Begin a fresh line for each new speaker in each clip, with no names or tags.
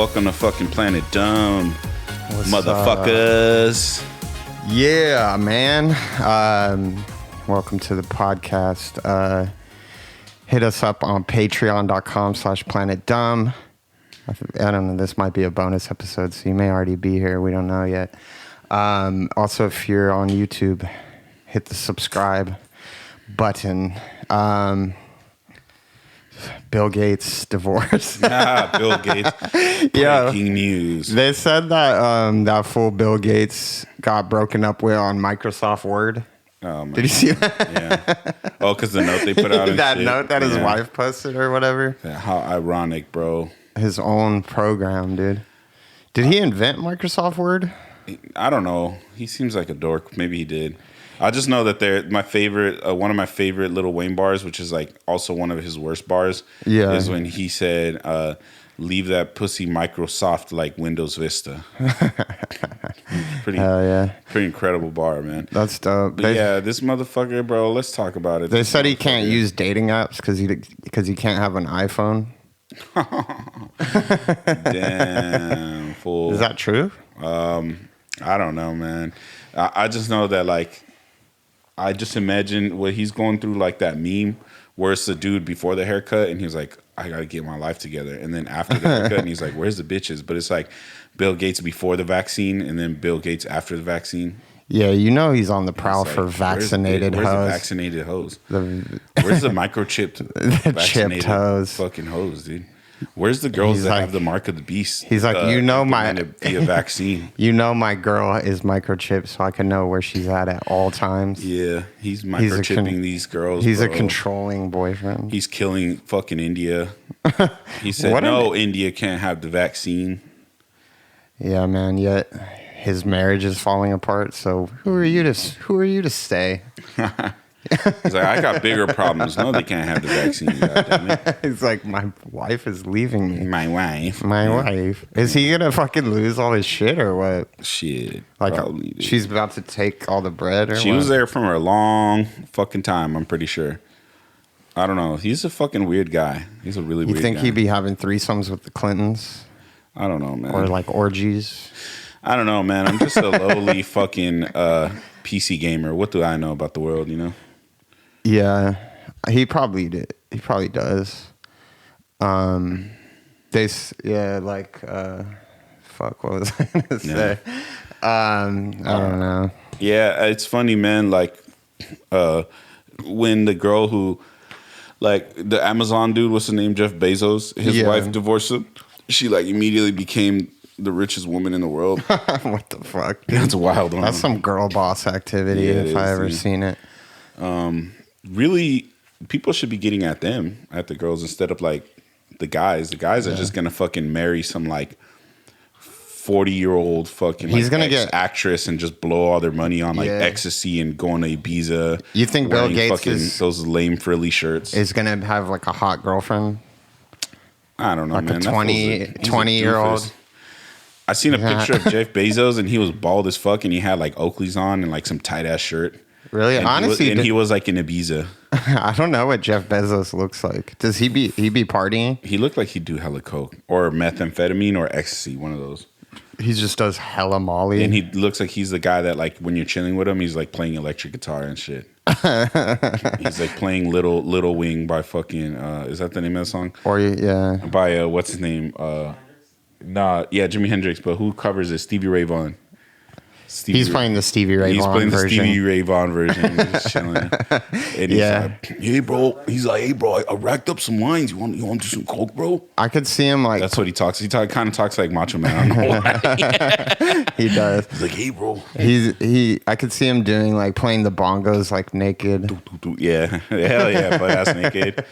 Welcome to fucking Planet Dumb,
What's
motherfuckers.
Yeah, man. Welcome to the podcast. Hit us up on patreon.com/planetdumb. I don't know. This might be a bonus episode, so you may already be here. We don't know yet. Also, if you're on YouTube, hit the subscribe button. Bill Gates divorce.
Bill Gates. Breaking news.
They said that that fool Bill Gates got broken up with on Microsoft Word.
Oh, man.
Did you see that?
Yeah. Oh, because the note they put out.
That
shit.
note that his wife posted or whatever.
How ironic, bro.
His own program, dude. Did he invent Microsoft Word?
I don't know. He seems like a dork. Maybe he did. I just know that they're my favorite. One of my favorite Lil Wayne bars, which is like also one of his worst bars, is when he said, "Leave that pussy Microsoft like Windows Vista." Pretty incredible bar, man.
That's dope.
But this motherfucker, bro. Let's talk about it.
They said he can't use dating apps because he can't have an iPhone.
Damn, fool.
Is that true?
I don't know, man. I just know that, like, I just imagine what he's going through, like that meme where it's the dude before the haircut and he's like, I gotta get my life together. And then after the haircut and he's like, where's the bitches? But it's like Bill Gates before the vaccine and then Bill Gates after the vaccine.
Yeah, you know he's on the prowl
like,
for vaccinated hoes.
Where's the vaccinated hoes? Where's the microchipped vaccinated
hoes?
Fucking hoes, dude? Where's the girls that have the mark of the beast?
He's like,
via vaccine.
You know my girl is microchipped, so I can know where she's at all times.
Yeah, he's microchipping these girls.
He's a controlling boyfriend.
He's killing fucking India. He said, India can't have the vaccine.
Yeah, man. Yet his marriage is falling apart. So who are you to stay?
He's like, I got bigger problems. No, they can't have the vaccine. Goddammit.
He's like, my wife is leaving me.
My wife.
Is he gonna fucking lose all his shit or what?
Shit.
Like,
probably,
she's about to take all the bread or
She was there for a long fucking time, I'm pretty sure. I don't know. He's a fucking weird guy. He's a really weird guy.
You think he'd be having threesomes with the Clintons?
I don't know, man.
Or like orgies?
I don't know, man. I'm just a lowly fucking PC gamer. What do I know about the world, you know?
Yeah, he probably did. He probably does. Fuck, what was I gonna say? I don't know.
Yeah, it's funny, man. Like, when the girl who, like, the Amazon dude, what's his name? Jeff Bezos. His wife divorced him. She like immediately became the richest woman in the world.
What the fuck?
That's wild.
That's some girl boss activity if I ever seen it.
Really, people should be getting at them, at the girls, instead of like the guys. The guys are just gonna fucking marry some like 40-year-old fucking get actress and just blow all their money on like ecstasy and going to Ibiza.
You think Bill Gates
those lame frilly shirts
is gonna have like a hot girlfriend?
I don't know,
like
man.
A 20-year-old.
I seen a picture of Jeff Bezos and he was bald as fuck and he had like Oakleys on and like some tight ass shirt.
Really?
And
honestly,
he was like in Ibiza.
I don't know what Jeff Bezos looks like. Does he be partying?
He looked like he'd do hella coke or methamphetamine or ecstasy, one of those.
He just does hella Molly.
And he looks like he's the guy that like when you're chilling with him, he's like playing electric guitar and shit. He's like playing Little Wing by fucking is that the name of the song?
Or
by what's his name? Jimi Hendrix, but who covers it? Stevie Ray Vaughan.
He's playing the Stevie Ray Vaughan version.
He's playing the Stevie Ray Vaughan version. Just chilling. And he's like, hey, bro. He's like, hey, bro, I racked up some wines. You want to do some coke, bro?
I could see him like...
That's what he talks. He kind of talks like Macho Man. I don't know why.
He does.
He's like, hey, bro.
I could see him doing like playing the bongos like naked.
Yeah. Hell yeah. Butt ass naked.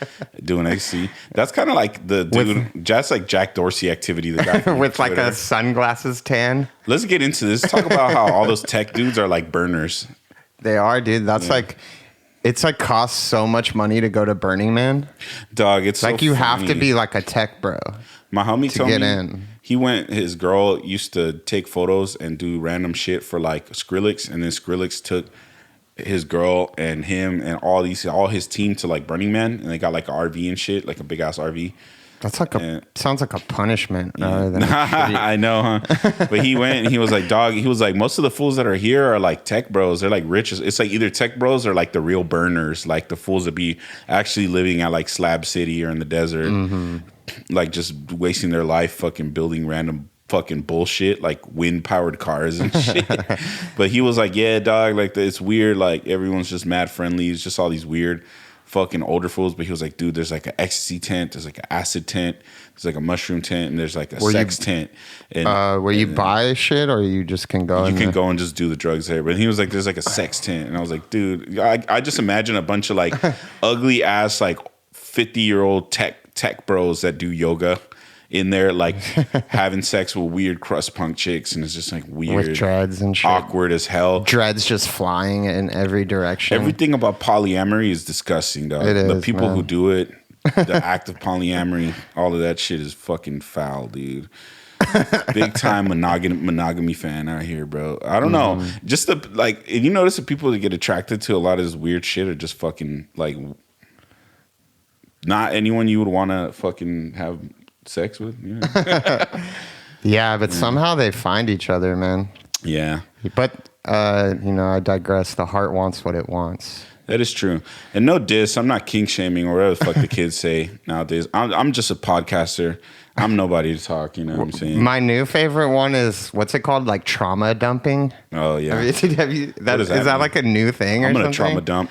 Doing ecstasy. That's kind of like the dude. That's like Jack Dorsey activity. The guy
with
Twitter.
Like a sunglasses tan.
Let's get into this. Talk about how all those tech dudes are like burners.
They are, dude. That's like, it's like costs so much money to go to Burning Man.
Dog, it's
like
so
you
funny.
have to be like a tech bro.
My homie told
get
me
in.
He went. His girl used to take photos and do random shit for like Skrillex, and then Skrillex took his girl and him and all his team to like Burning Man, and they got like an RV and shit, like a big ass RV.
That's like sounds like a punishment rather than
I know, huh? But he went and he was like, dog, he was like, most of the fools that are here are like tech bros. They're like rich. It's like either tech bros or like the real burners, like the fools that be actually living at like Slab City or in the desert, like just wasting their life fucking building random fucking bullshit like wind powered cars and shit. But he was like, yeah, dog, like it's weird. Like everyone's just mad friendly. It's just all these weird fucking older fools. But he was like, dude, there's like an ecstasy tent, there's like an acid tent, there's like a mushroom tent, and there's like a sex tent. And
where you buy shit, or you just can go?
You can go and just do the drugs there. But he was like, there's like a sex tent, and I was like, dude, I just imagine a bunch of like ugly ass like 50-year-old tech bros that do yoga in there, like having sex with weird crust punk chicks, and it's just like weird,
with dreads and shit,
awkward as hell.
Dreads just flying in every direction.
Everything about polyamory is disgusting, dog. The people who do it, the act of polyamory, all of that shit is fucking foul, dude. Big time monogamy fan out here, bro. I don't know. Just the like, you notice the people that get attracted to a lot of this weird shit are just fucking like not anyone you would want to fucking have sex with, you know?
Yeah, but somehow they find each other, man.
Yeah.
But you know, I digress. The heart wants what it wants.
That is true. And no diss, I'm not kink shaming or whatever the fuck the kids say nowadays. I'm just a podcaster. I'm nobody to talk, you know what I'm saying?
My new favorite one is, what's it called? Like trauma dumping?
Oh, yeah.
Is that like a new thing or something?
I'm going to trauma dump.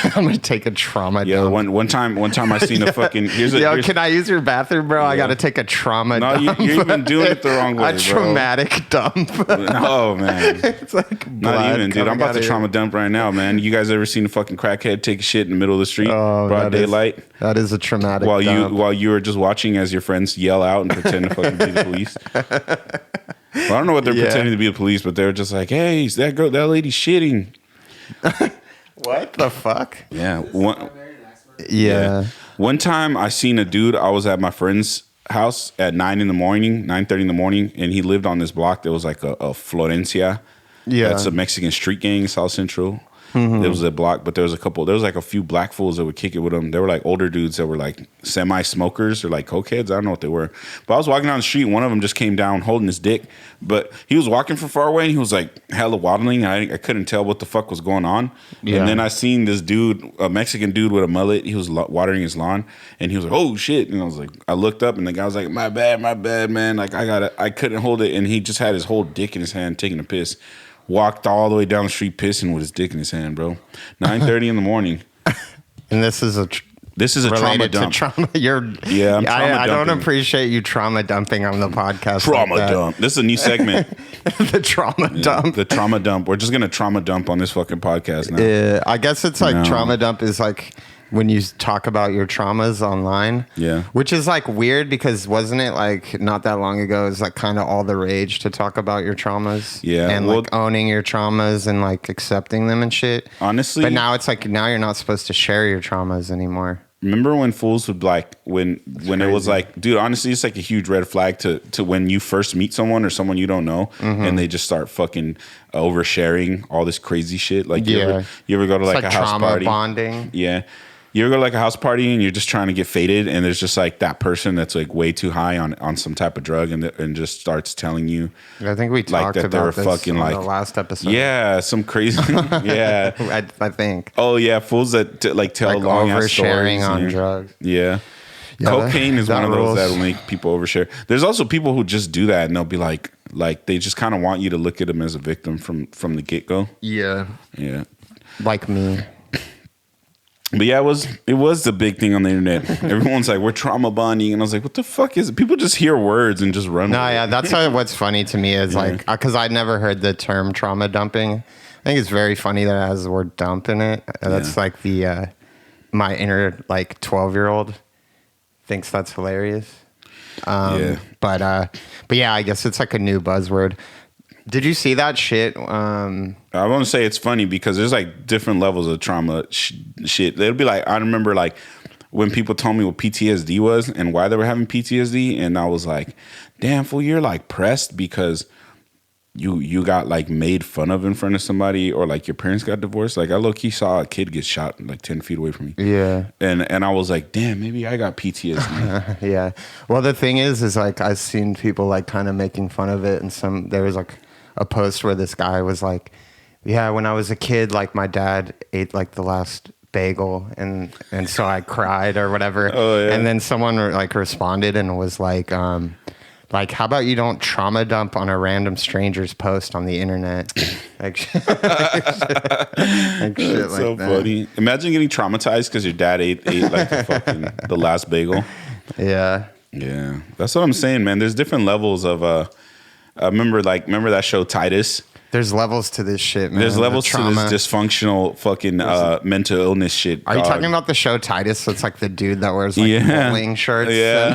I'm gonna take a trauma
dump. One time I seen a fucking.
Can I use your bathroom, bro? Yeah. I gotta take a trauma dump.
No, you're even doing it the wrong way,
a traumatic dump.
Oh man,
it's like
not even, dude. I'm about to trauma dump right now, man. You guys ever seen a fucking crackhead take a shit in the middle of the street, broad daylight?
That is a traumatic.
While you were just watching as your friends yell out and pretend to fucking be the police. Well, I don't know what they're pretending to be the police, but they're just like, hey, that lady's shitting.
What the fuck?
Yeah.
Yeah.
One time I seen a dude, I was at my friend's house at 9:30 in the morning, and he lived on this block that was like a Florencia. Yeah. That's a Mexican street gang in South Central. There was a block, but there was like a few black fools that would kick it with them. They were like older dudes that were like semi-smokers or like cokeheads. I don't know what they were. But I was walking down the street, and one of them just came down holding his dick. But he was walking from far away, and he was like hella waddling. I couldn't tell what the fuck was going on. Yeah. And then I seen this dude, a Mexican dude with a mullet. He was watering his lawn, and he was like, oh shit. And I was like, I looked up, and the guy was like, my bad, man. Like I couldn't hold it. And he just had his whole dick in his hand taking a piss. Walked all the way down the street pissing with his dick in his hand, bro. 9:30 in the morning.
And this is a
trauma dump.
I'm trauma
I
don't appreciate you trauma dumping on the podcast.
Trauma dump. This is a new segment.
The trauma dump.
The trauma dump. We're just gonna trauma dump on this fucking podcast now.
I guess it's like trauma dump is like when you talk about your traumas online.
Yeah.
Which is like weird because wasn't it like not that long ago, it was like kind of all the rage to talk about your traumas.
Yeah.
And like owning your traumas and like accepting them and shit.
Honestly.
But now it's like, now you're not supposed to share your traumas anymore.
Remember when fools would like, when it was like, dude, honestly, it's like a huge red flag to when you first meet someone or someone you don't know and they just start fucking oversharing all this crazy shit. Like you ever go to like a house
trauma
party?
Bonding.
Yeah. You ever go to like a house party and you're just trying to get faded and there's just like that person that's like way too high on some type of drug and just starts telling you.
I think we talked
like
about this
fucking
on
like,
the last episode.
Yeah, some crazy. Yeah.
I think.
Oh yeah, fools that like tell like long ass stories.
Oversharing on drugs.
Yeah. Cocaine is one of those that will make people overshare. There's also people who just do that and they'll be like they just kind of want you to look at them as a victim from the get-go.
Yeah.
Yeah.
Like me.
But yeah, it was the big thing on the internet. Everyone's like, we're trauma bonding. And I was like, what the fuck is it? People just hear words and just run.
No, yeah, that's what's funny to me is like, because I'd never heard the term trauma dumping. I think it's very funny that it has the word dump in it. That's like the, my inner like 12-year-old thinks that's hilarious. But yeah, I guess it's like a new buzzword. Did you see that shit? I
want to say it's funny because there's like different levels of trauma shit. It'll be like, I remember like when people told me what PTSD was and why they were having PTSD. And I was like, damn fool, you're like pressed because you got like made fun of in front of somebody, or like your parents got divorced. Like I low-key saw a kid get shot like 10 feet away from me.
Yeah.
And I was like, damn, maybe I got PTSD.
Yeah. Well, the thing is like I've seen people like kind of making fun of it, and there was like a post where this guy was like, yeah, when I was a kid, like my dad ate like the last bagel and so I cried or whatever.
Oh, yeah.
And then someone like responded and was like, how about you don't trauma dump on a random stranger's post on the internet? Like shit like
so
that. Funny.
Imagine getting traumatized because your dad ate like the last bagel.
Yeah.
Yeah. That's what I'm saying, man. There's different levels of remember that show Titus?
There's levels to this shit, man.
There's levels to this dysfunctional fucking mental illness shit.
Are you talking about the show Titus? So it's like the dude that wears like bowling shirts.
Yeah.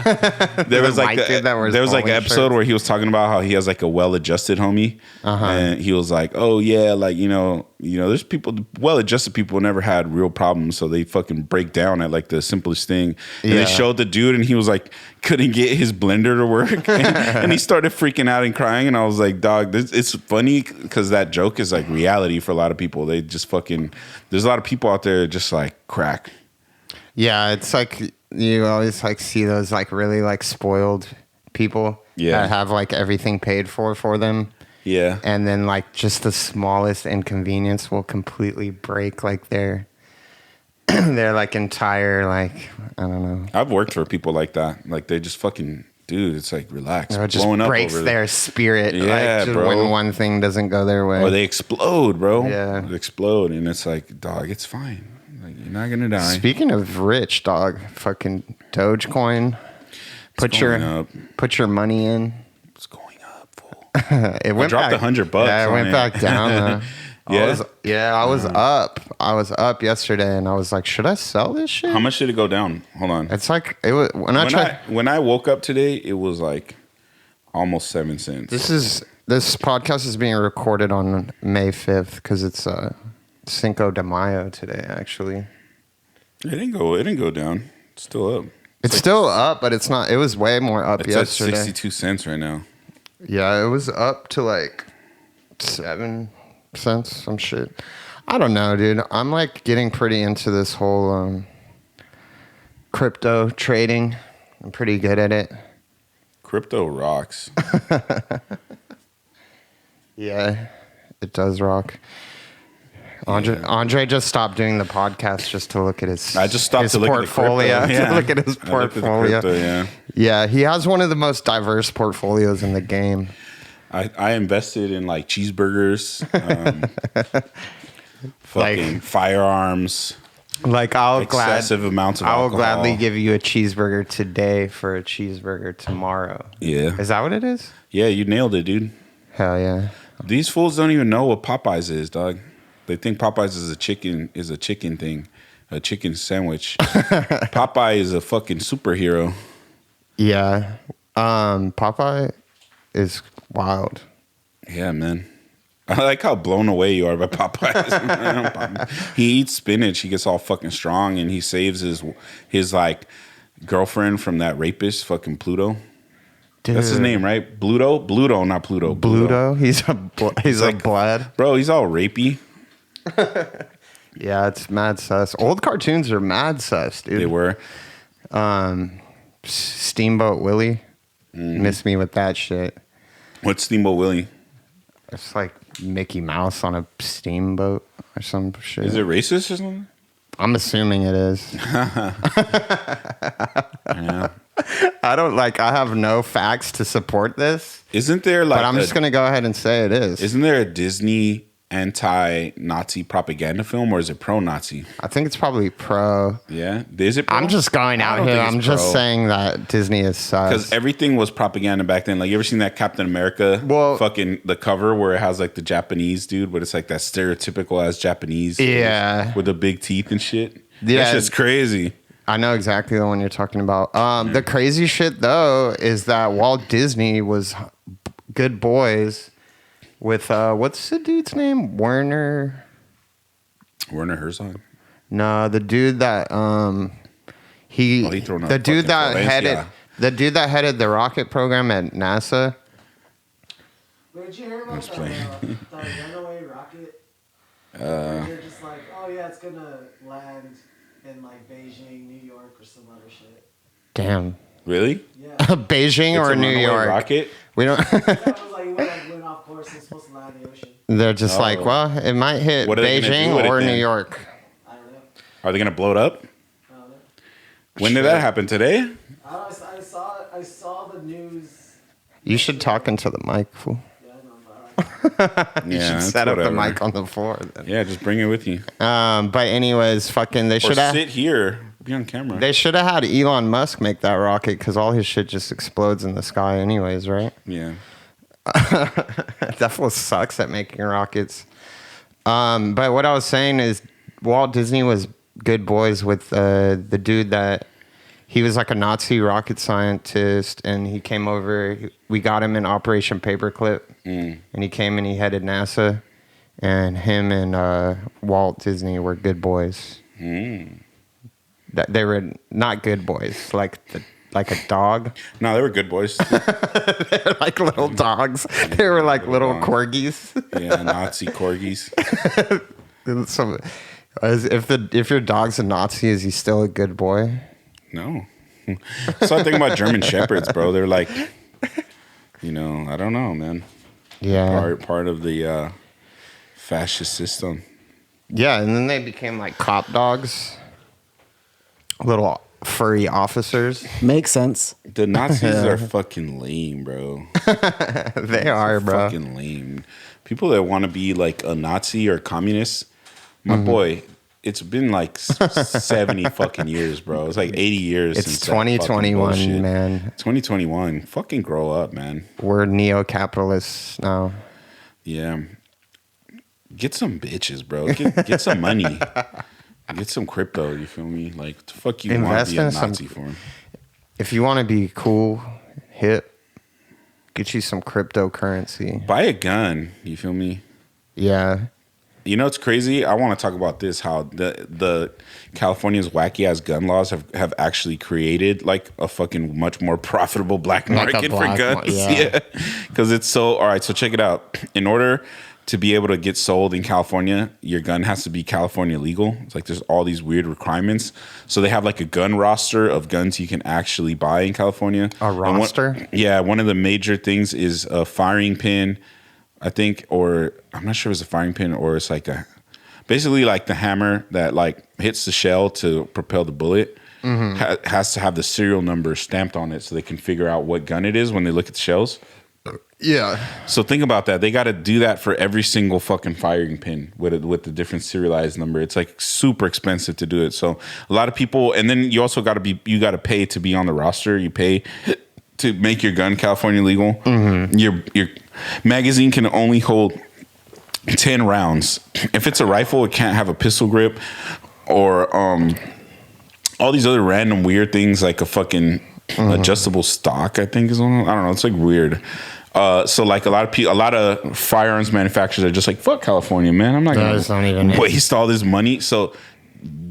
There was like an episode where he was talking about how he has like a well-adjusted homie, and he was like, "Oh yeah, like you know, there's people, well-adjusted people never had real problems, so they fucking break down at like the simplest thing." And they showed the dude, and he was like, couldn't get his blender to work, and he started freaking out and crying. And I was like, "Dog, it's funny." Because that joke is like reality for a lot of people. They just fucking, there's a lot of people out there just like crack.
Yeah, it's like you always like see those like really like spoiled people that have like everything paid for them.
Yeah.
And then like just the smallest inconvenience will completely break like their like entire like, I don't know.
I've worked for people like that. Like they just fucking, dude, it's like relax.
It just breaks their spirit.
Yeah,
like,
bro.
When one thing doesn't go their way.
Or they explode, bro.
Yeah.
They explode. And it's like, dog, it's fine. Like, you're not going to die.
Speaking of rich, dog, fucking Dogecoin. Put your money in.
It's going up, fool.
It went
dropped $100.
Yeah, it went back down.
Yeah?
I was up. I was up yesterday, and I was like, should I sell this shit?
How much did it go down? Hold on.
It's like it was
when I woke up today, it was like almost 7 cents.
This podcast is being recorded on May 5th because it's Cinco de Mayo today. Actually,
it didn't go down. It's still up.
It's still up, but it's not. It was way more up yesterday.
It's at 62 cents right now.
Yeah, it was up to like 7 cents, some shit. I don't know, dude. I'm like getting pretty into this whole crypto trading. I'm pretty good at it.
Crypto rocks.
Yeah, it does rock. Andre just stopped doing the podcast just to look at his.
I just stopped to look
portfolio.
At the crypto. Yeah.
To look at his portfolio.
Crypto,
yeah, he has one of the most diverse portfolios in the game.
I invested in like cheeseburgers, fucking like, firearms.
Like
excessive amounts of alcohol.
I will gladly give you a cheeseburger today for a cheeseburger tomorrow.
Yeah.
Is that what it is?
Yeah, you nailed it, dude.
Hell yeah.
These fools don't even know what Popeyes is, dog. They think Popeyes is a chicken thing, a chicken sandwich. Popeye is a fucking superhero.
Yeah. Popeye is wild.
Yeah, man. I like how blown away you are by Popeyes. He eats spinach. He gets all fucking strong, and he saves his like girlfriend from that rapist, fucking Pluto. Dude. That's his name, right? Bluto, not Pluto.
Bluto. He's like blood,
bro. He's all rapey.
Yeah, it's mad sus. Old cartoons are mad sus, dude.
They were.
Steamboat Willie. Miss me with that shit.
What's Steamboat Willie?
It's like Mickey Mouse on a steamboat or some shit.
Is it racist or something?
I'm assuming it is.
Yeah.
I have no facts to support this.
Isn't there like...
But I'm just going to go ahead and say it is.
Isn't there a Disney anti-Nazi propaganda film, or is it pro-Nazi?
I think it's probably pro.
Yeah? Is it pro?
I'm just going out here. I'm just saying that Disney is sus.
Because everything was propaganda back then. Like, you ever seen that Captain America fucking the cover where it has like the Japanese dude, but it's like that stereotypical as Japanese.
Yeah.
With the big teeth and shit.
Yeah.
That's just crazy.
I know exactly the one you're talking about. The crazy shit, though, is that Walt Disney was good boys with, what's the dude's name? Werner
Herzog?
No, the dude that, the dude that headed the rocket program at NASA.
Did you hear about the runaway rocket? They're just like, oh yeah, it's gonna land in like Beijing, New York, or some other shit.
Damn.
Really?
Yeah.
Beijing
It's
or
a
New
runaway
York?
rocket?
We don't.
That was like, went off course. It's supposed to land in the ocean.
They're just like, well, it might hit
What are they gonna
Beijing
do with it
or New
then?
York.
I don't know.
Are they gonna blow it up?
I don't know.
When did that happen? Today?
I saw the news.
You should talk into the mic, fool.
Yeah, I know, but
You
Yeah,
should
it's
set up the
whatever.
mic on the floor. Then.
Yeah, just bring it with you.
But anyways, fucking, they
Or
should have.
sit here. Be on camera.
They should have had Elon Musk make that rocket because all his shit just explodes in the sky, anyways, right?
Yeah.
That fool sucks at making rockets. But what I was saying is Walt Disney was good boys with the dude that he was like a Nazi rocket scientist, and he came over. We got him in Operation Paperclip, and he came and he headed NASA, and him and Walt Disney were good boys. That they were not good boys, like a dog.
No, they were good boys.
They were like little dogs. They were like little corgis.
Yeah, Nazi corgis.
So, if your dog's a Nazi, is he still a good boy?
No. So I think about German Shepherds, bro. They're like, I don't know, man.
Yeah.
Part of the fascist system.
Yeah, and then they became like cop dogs, little furry officers.
Makes sense.
The Nazis are fucking lame, bro.
They are, bro.
Fucking lame. People that want to be like a Nazi or communist, my boy, it's been like 70 fucking years, bro. It's like 80 years.
It's
since that fucking
2021,
bullshit.
man.
2021. Fucking grow up, man.
We're neo-capitalists now.
Yeah. Get some bitches, bro. Get some money. Get some crypto, you feel me? Like, the fuck you want
Invest
to be a
in some-
Nazi for?
If you want to be cool, hip, get you some cryptocurrency.
Buy a gun, you feel me?
Yeah.
You know, it's crazy. I want to talk about this, how the California's wacky ass gun laws have actually created like a fucking much more profitable black
Like a
market for
black
guns.
yeah.
Because it's so, all right, so check it out. In order to be able to get sold in California, your gun has to be California legal. It's like there's all these weird requirements. So they have like a gun roster of guns you can actually buy in California.
A roster?
One of the major things is a firing pin, I think, or I'm not sure if it's a firing pin or it's like basically like the hammer that like hits the shell to propel the bullet has to have the serial number stamped on it so they can figure out what gun it is when they look at the shells.
Yeah.
So think about that. They got to do that for every single fucking firing pin with the different serialized number. It's like super expensive to do it. So a lot of people, and then you also got to pay to be on the roster. You pay to make your gun California legal. Your magazine can only hold 10 rounds. If it's a rifle, it can't have a pistol grip or all these other random weird things like a fucking adjustable stock, I think is one. I don't know. It's like weird. So like a lot of firearms manufacturers are just like, fuck California, man. I'm not gonna waste all this money. So,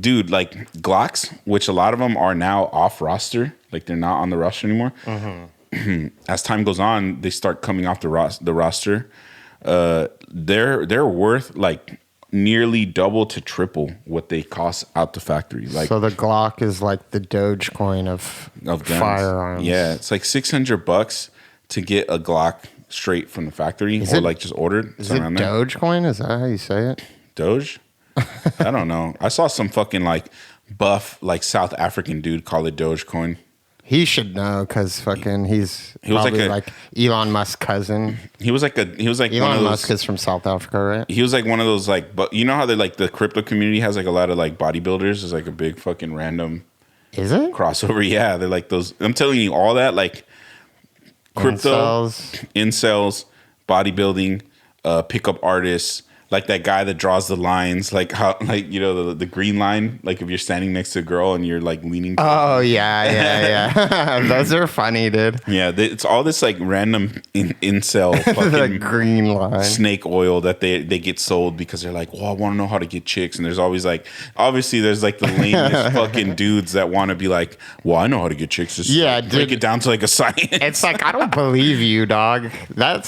dude, like Glocks, which a lot of them are now off roster, like they're not on the roster anymore. As time goes on, they start coming off the roster. They're worth like nearly double to triple what they cost out the factory. Like,
so the Glock is like the Dogecoin of
guns.
firearms.
Yeah, it's like $600 to get a Glock straight from the factory like just ordered.
Is it Dogecoin? Is that how you say it?
Doge? I don't know. I saw some fucking like buff like South African dude call it Dogecoin.
He should know because fucking he was
like
like Elon Musk's cousin.
He was like
Elon Musk is from South Africa, right?
He was like one of those like, but you know how they like the crypto community has like a lot of like bodybuilders. There's like a big fucking random
Is it
crossover. Yeah, they're like those. I'm telling you, all that like crypto, incels, bodybuilding, pickup artists, like that guy that draws the lines, like how, like, you know, the green line, like if you're standing next to a girl and you're like leaning.
Oh yeah. Those are funny, dude.
Yeah, it's all this like random incel fucking
The green line
snake oil that they get sold because they're like, well, I want to know how to get chicks, and there's always like, obviously there's like the lamest fucking dudes that want to be like, well, I know how to get chicks. Just like, break it down to like a science.
It's like, I don't believe you, dog.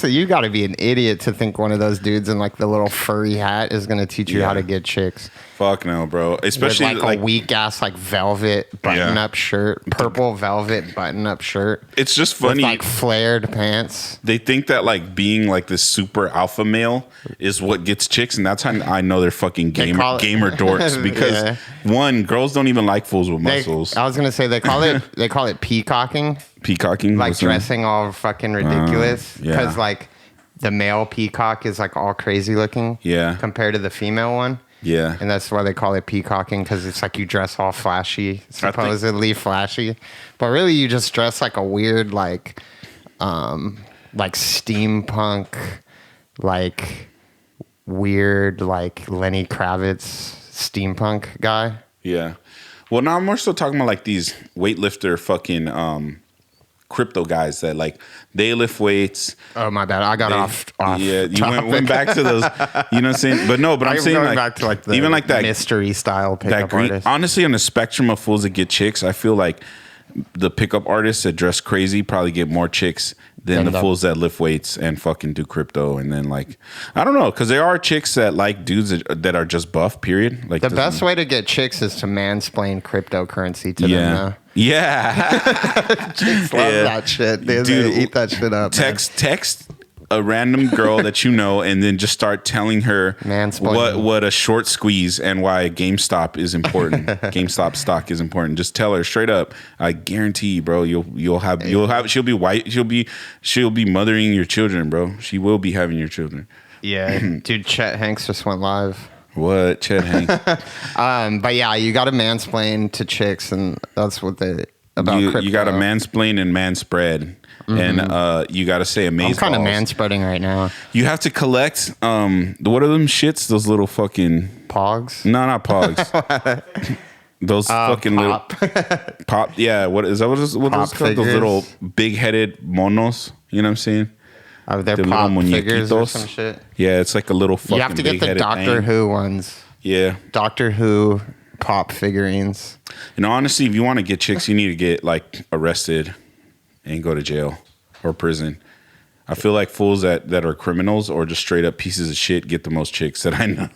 You got to be an idiot to think one of those dudes in like the little furry hat is going to teach you how to get chicks.
Fuck no, bro. Especially
with like a weak ass like velvet button up shirt, purple velvet button up shirt.
It's just funny,
with like flared pants.
They think that like being like this super alpha male is what gets chicks, and that's how I know they're fucking gamer dorks. Because one, girls don't even like fools with muscles.
I was gonna say they call it peacocking.
Peacocking,
like dressing all fucking ridiculous. Because like the male peacock is like all crazy looking.
Yeah.
Compared to the female one.
Yeah.
And that's why they call it peacocking, because it's like you dress all flashy, supposedly flashy. But really you just dress like a weird like steampunk, like weird like Lenny Kravitz steampunk guy.
Yeah. Well, now I'm more so talking about like these weightlifter fucking crypto guys that like they lift weights.
Oh my bad, I got off.
Yeah, you went back to those. You know what I'm saying? But no, but I'm saying like
back to like the
even like that
mystery style pickup artist.
Honestly, on the spectrum of fools that get chicks, I feel like the pickup artists that dress crazy probably get more chicks than the fools that lift weights and fucking do crypto. And then like, I don't know, because there are chicks that like dudes that are just buff, period. Like
the best way to get chicks is to mansplain cryptocurrency to them now.
Yeah.
Chicks love that shit. Dude, they eat that shit up.
Text a random girl that you know and then just start telling her what a short squeeze and why GameStop is important. GameStop stock is important. Just tell her straight up. I guarantee, bro, she'll be white. She'll be mothering your children, bro. She will be having your children.
Yeah. Dude, Chet Hanks just went live.
What? Chet Hanks.
But yeah, you got to mansplain to chicks, and that's what they about crypto.
You got to mansplain and manspread. Mm-hmm. And you got to say amazeballs.
I'm kind of manspreading right now.
You have to collect, what are them shits? Those little fucking...
Pogs?
No, not Pogs. Those fucking
pop.
Little... Pop. Yeah, what is that? What those called? Those little big-headed monos. You know what I'm saying?
They're pop figures or some shit.
Yeah, it's like a little fucking.
You have to get the Doctor Who ones.
Yeah.
Doctor Who pop figurines.
You know, honestly, if you want to get chicks, you need to get like arrested and go to jail or prison. I feel like fools that are criminals or just straight up pieces of shit get the most chicks that I know.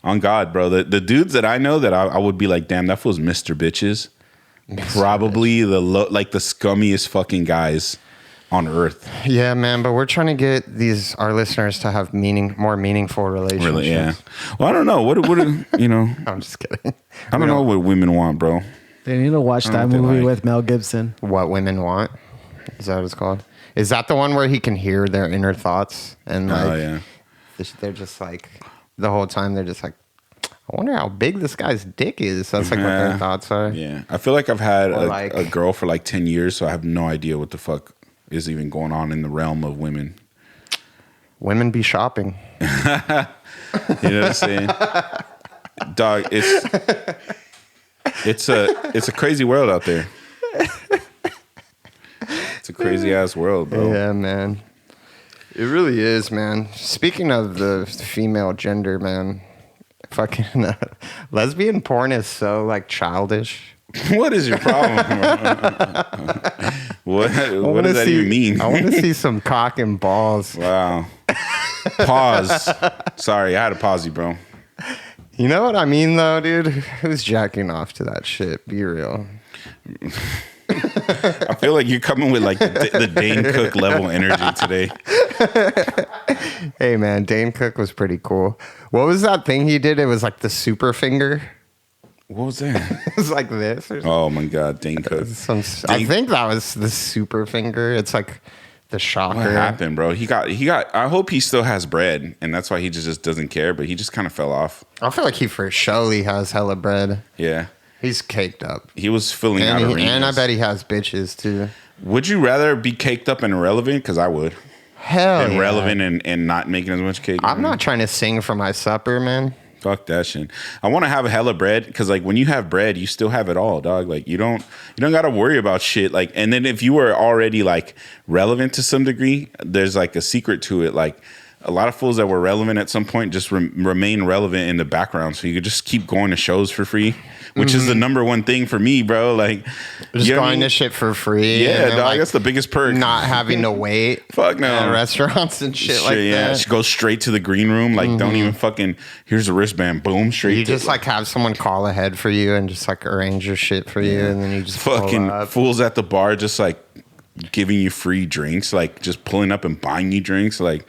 On God, bro. The dudes that I know that I would be like, damn, that fool's Mr. Bitches. Probably the scummiest fucking guys on earth.
Yeah, man, but we're trying to get our listeners to have more meaningful relationships.
Really, yeah. Well, I don't know. What you know?
I'm just kidding.
I don't know what women want, bro.
They need to watch that movie with Mel Gibson.
What Women Want? Is that what it's called? Is that the one where he can hear their inner thoughts? And like, they're just like, the whole time they're just like, I wonder how big this guy's dick is. That's like what their thoughts are.
Yeah. I feel like I've had a girl for like 10 years, so I have no idea what the fuck is even going on in the realm of women.
Women be shopping.
You know what I'm saying? Dog, it's a crazy world out there. It's a crazy ass world, bro.
Yeah, man. It really is, man. Speaking of the female gender, man, fucking lesbian porn is so like childish.
What is your problem? What does that even mean?
I want to see some cock and balls.
Wow. Pause. Sorry, I had to pause you, bro.
You know what I mean, though, dude? Who's jacking off to that shit? Be real.
I feel like you're coming with like the Dane Cook level energy today.
Hey, man, Dane Cook was pretty cool. What was that thing he did? It was like the super finger.
What was that?
It was like this. Or
oh my God, Dane Cook.
I think that was the super finger. It's like the shocker.
What happened, bro? He got. I hope he still has bread, and that's why he just doesn't care. But he just kind of fell off.
I feel like he for surely has hella bread.
Yeah,
he's caked up.
He was filling out arenas.
And I bet he has bitches too.
Would you rather be caked up and irrelevant? Because I would. and relevant and not making as much cake.
I'm not trying to sing for my supper, man.
Fuck that shit. I want to have a hella bread because like when you have bread, you still have it all, dog. Like you don't got to worry about shit. Like, and then if you were already like relevant to some degree, there's like a secret to it. Like a lot of fools that were relevant at some point just remain relevant in the background, so you could just keep going to shows for free, which is the number one thing for me, bro. Like
just going to shit for free.
Yeah, dog. Like, that's the biggest perk.
Not having to wait.
Fuck no.
At restaurants and shit like that.
Yeah, go straight to the green room. Like don't even fucking. Here's a wristband. Boom, straight.
You just like have someone call ahead for you and just like arrange your shit for you, and then you just
fucking fools at the bar just like giving you free drinks, like just pulling up and buying you drinks, like.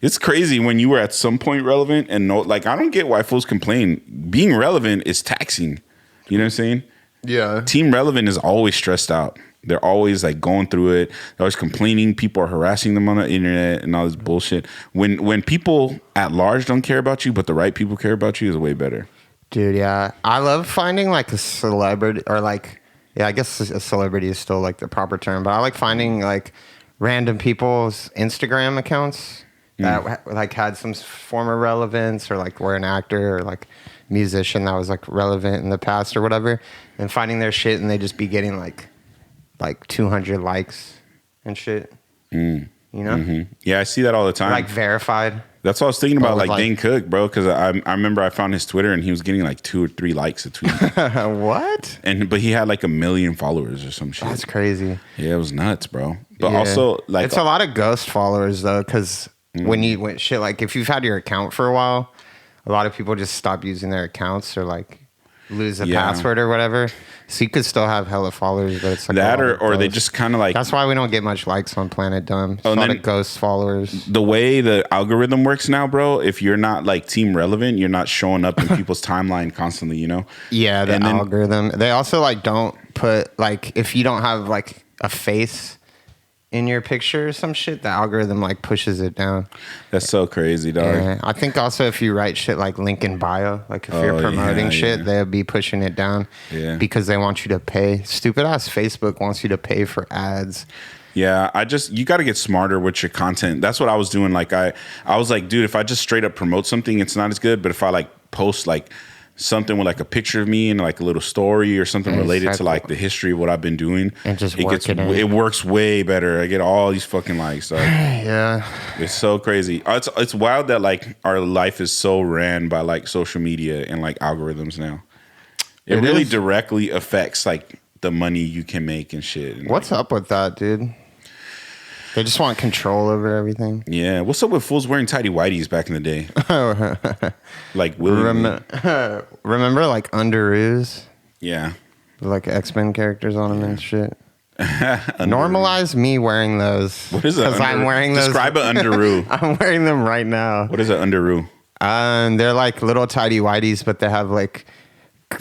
It's crazy when you were at some point relevant and I don't get why fools complain. Being relevant is taxing. You know what I'm saying?
Yeah.
Team relevant is always stressed out. They're always like going through it. They're always complaining. People are harassing them on the internet and all this bullshit. When people at large don't care about you, but the right people care about you is way better.
Dude, yeah. I love finding like a celebrity or like, yeah, I guess a celebrity is still like the proper term, but I like finding like random people's Instagram accounts that like had some form of relevance or like were an actor or like musician that was like relevant in the past or whatever, and finding their shit and they just be getting like 200 likes and shit. You know?
Yeah, I see that all the time.
Like verified.
That's what I was thinking about, like Dane Cook, bro, because I remember I found his Twitter and he was getting like 2 or 3 likes a tweet.
What?
But he had like 1 million followers or some shit.
That's crazy.
Yeah, it was nuts, bro. But also like
it's a lot of ghost followers though, because when shit like if you've had your account for a while, a lot of people just stop using their accounts or like lose a password or whatever. So you could still have hella followers, but it's like
that or they just kind of like.
That's why we don't get much likes on Planet Dumb. A lot of ghost followers.
The way the algorithm works now, bro, if you're not like team relevant, you're not showing up in people's timeline constantly, you know?
Yeah, the algorithm. They also like don't put like if you don't have like a face in your picture or some shit, the algorithm like pushes it down.
That's so crazy, dog.
Yeah. I think also if you write shit like link in bio, like if you're promoting shit, they'll be pushing it down because they want you to pay. Stupid ass Facebook wants you to pay for ads.
Yeah, you got to get smarter with your content. That's what I was doing. Like I was like, dude, if I just straight up promote something, it's not as good. But if I like post like something with like a picture of me and like a little story or something related to like the history of what I've been doing,
and just
it works way better. I get all these fucking likes. Like,
yeah,
it's so crazy. It's wild that like our life is so ran by like social media and like algorithms now. It really directly affects like the money you can make and shit. And,
what's up with that, dude? They just want control over everything.
Yeah. What's up with fools wearing tighty whities back in the day? Like
remember like Underoos?
Yeah.
With like X-Men characters on them and shit. Normalize me wearing those.
What is it?
Because I'm wearing those.
Describe an Underoo.
I'm wearing them right now.
What is an Underoo?
They're like little tidy whities, but they have like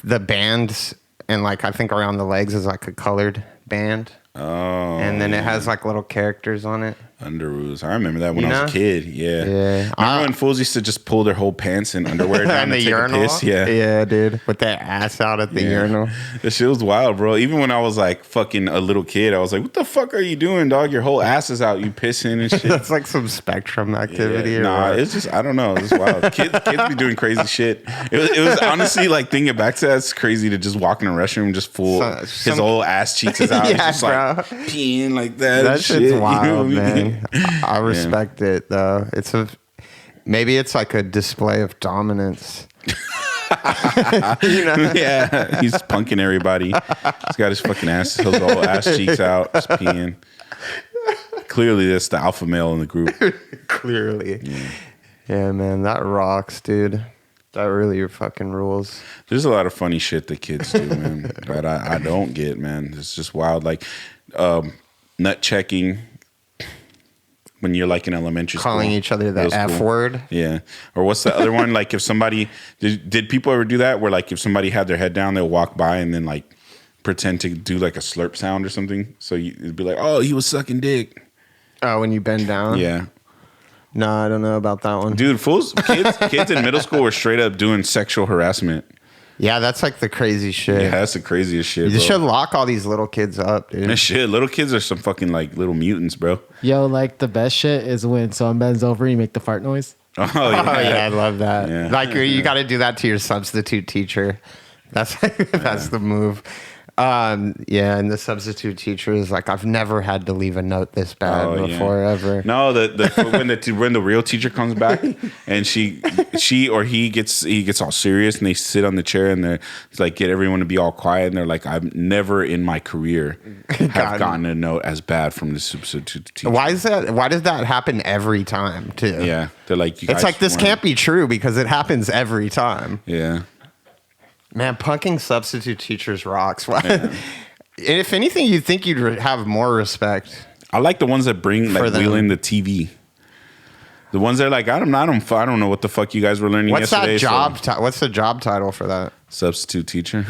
the bands and like I think around the legs is like a colored band.
Oh.
And then it has like little characters on it.
Underoos. I remember that when I was a kid. Yeah.
Yeah.
Remember when fools used to just pull their whole pants and underwear down and take urinal? A piss? Yeah.
Yeah, dude. With their ass out at the urinal.
That shit was wild, bro. Even when I was like fucking a little kid, I was like, what the fuck are you doing, dog? Your whole ass is out. You pissing and shit.
That's like some spectrum activity.
Yeah. Nah, it's just, I don't know. It's wild. Kids be doing crazy shit. It was honestly like thinking back to that, it's crazy to just walk in a restroom just full, his whole ass cheeks is out.
Yeah,
just like peeing like that.
That shit's wild,
you know
man. I respect it though. Maybe it's like a display of dominance.
You know? Yeah, he's punking everybody. He's got his fucking his whole ass cheeks out, just peeing. Clearly, that's the alpha male in the group.
Clearly, yeah, man, that rocks, dude. That really fucking rules.
There's a lot of funny shit that kids do, man. But I don't get, man. It's just wild, like nut checking. When you're like in elementary school.
Calling each other the F word.
Yeah. Or what's the other one? Like if somebody, did people ever do that? Where like if somebody had their head down, they'll walk by and then like pretend to do like a slurp sound or something. So it'd be like, oh, he was sucking dick.
Oh, when you bend down?
Yeah.
No, I don't know about that one.
Dude, kids in middle school were straight up doing sexual harassment.
Yeah, that's like the crazy shit.
Yeah, that's the craziest shit.
You should lock all these little kids up, dude.
And shit, little kids are some fucking like little mutants, bro.
Yo, like the best shit is when someone bends over and you make the fart noise.
Oh yeah,
Oh yeah, I love that.
Yeah.
Like you got to do that to your substitute teacher. That's the move. Yeah, and the substitute teacher is like, I've never had to leave a note this bad before ever.
No, when the real teacher comes back and she or he gets all serious and they sit on the chair and they're like get everyone to be all quiet and they're like, I've never in my career have gotten a note as bad from the substitute teacher.
Why is that? Why does that happen every time too?
Yeah, they're like,
it's like this can't be true because it happens every time.
Yeah.
Man, punking substitute teachers rocks. And if anything, you'd think you'd have more respect.
I like the ones that bring like wheel in the TV. The ones that are like, I don't know what the fuck you guys were learning yesterday.
What's that job? What's the job title for that?
Substitute teacher.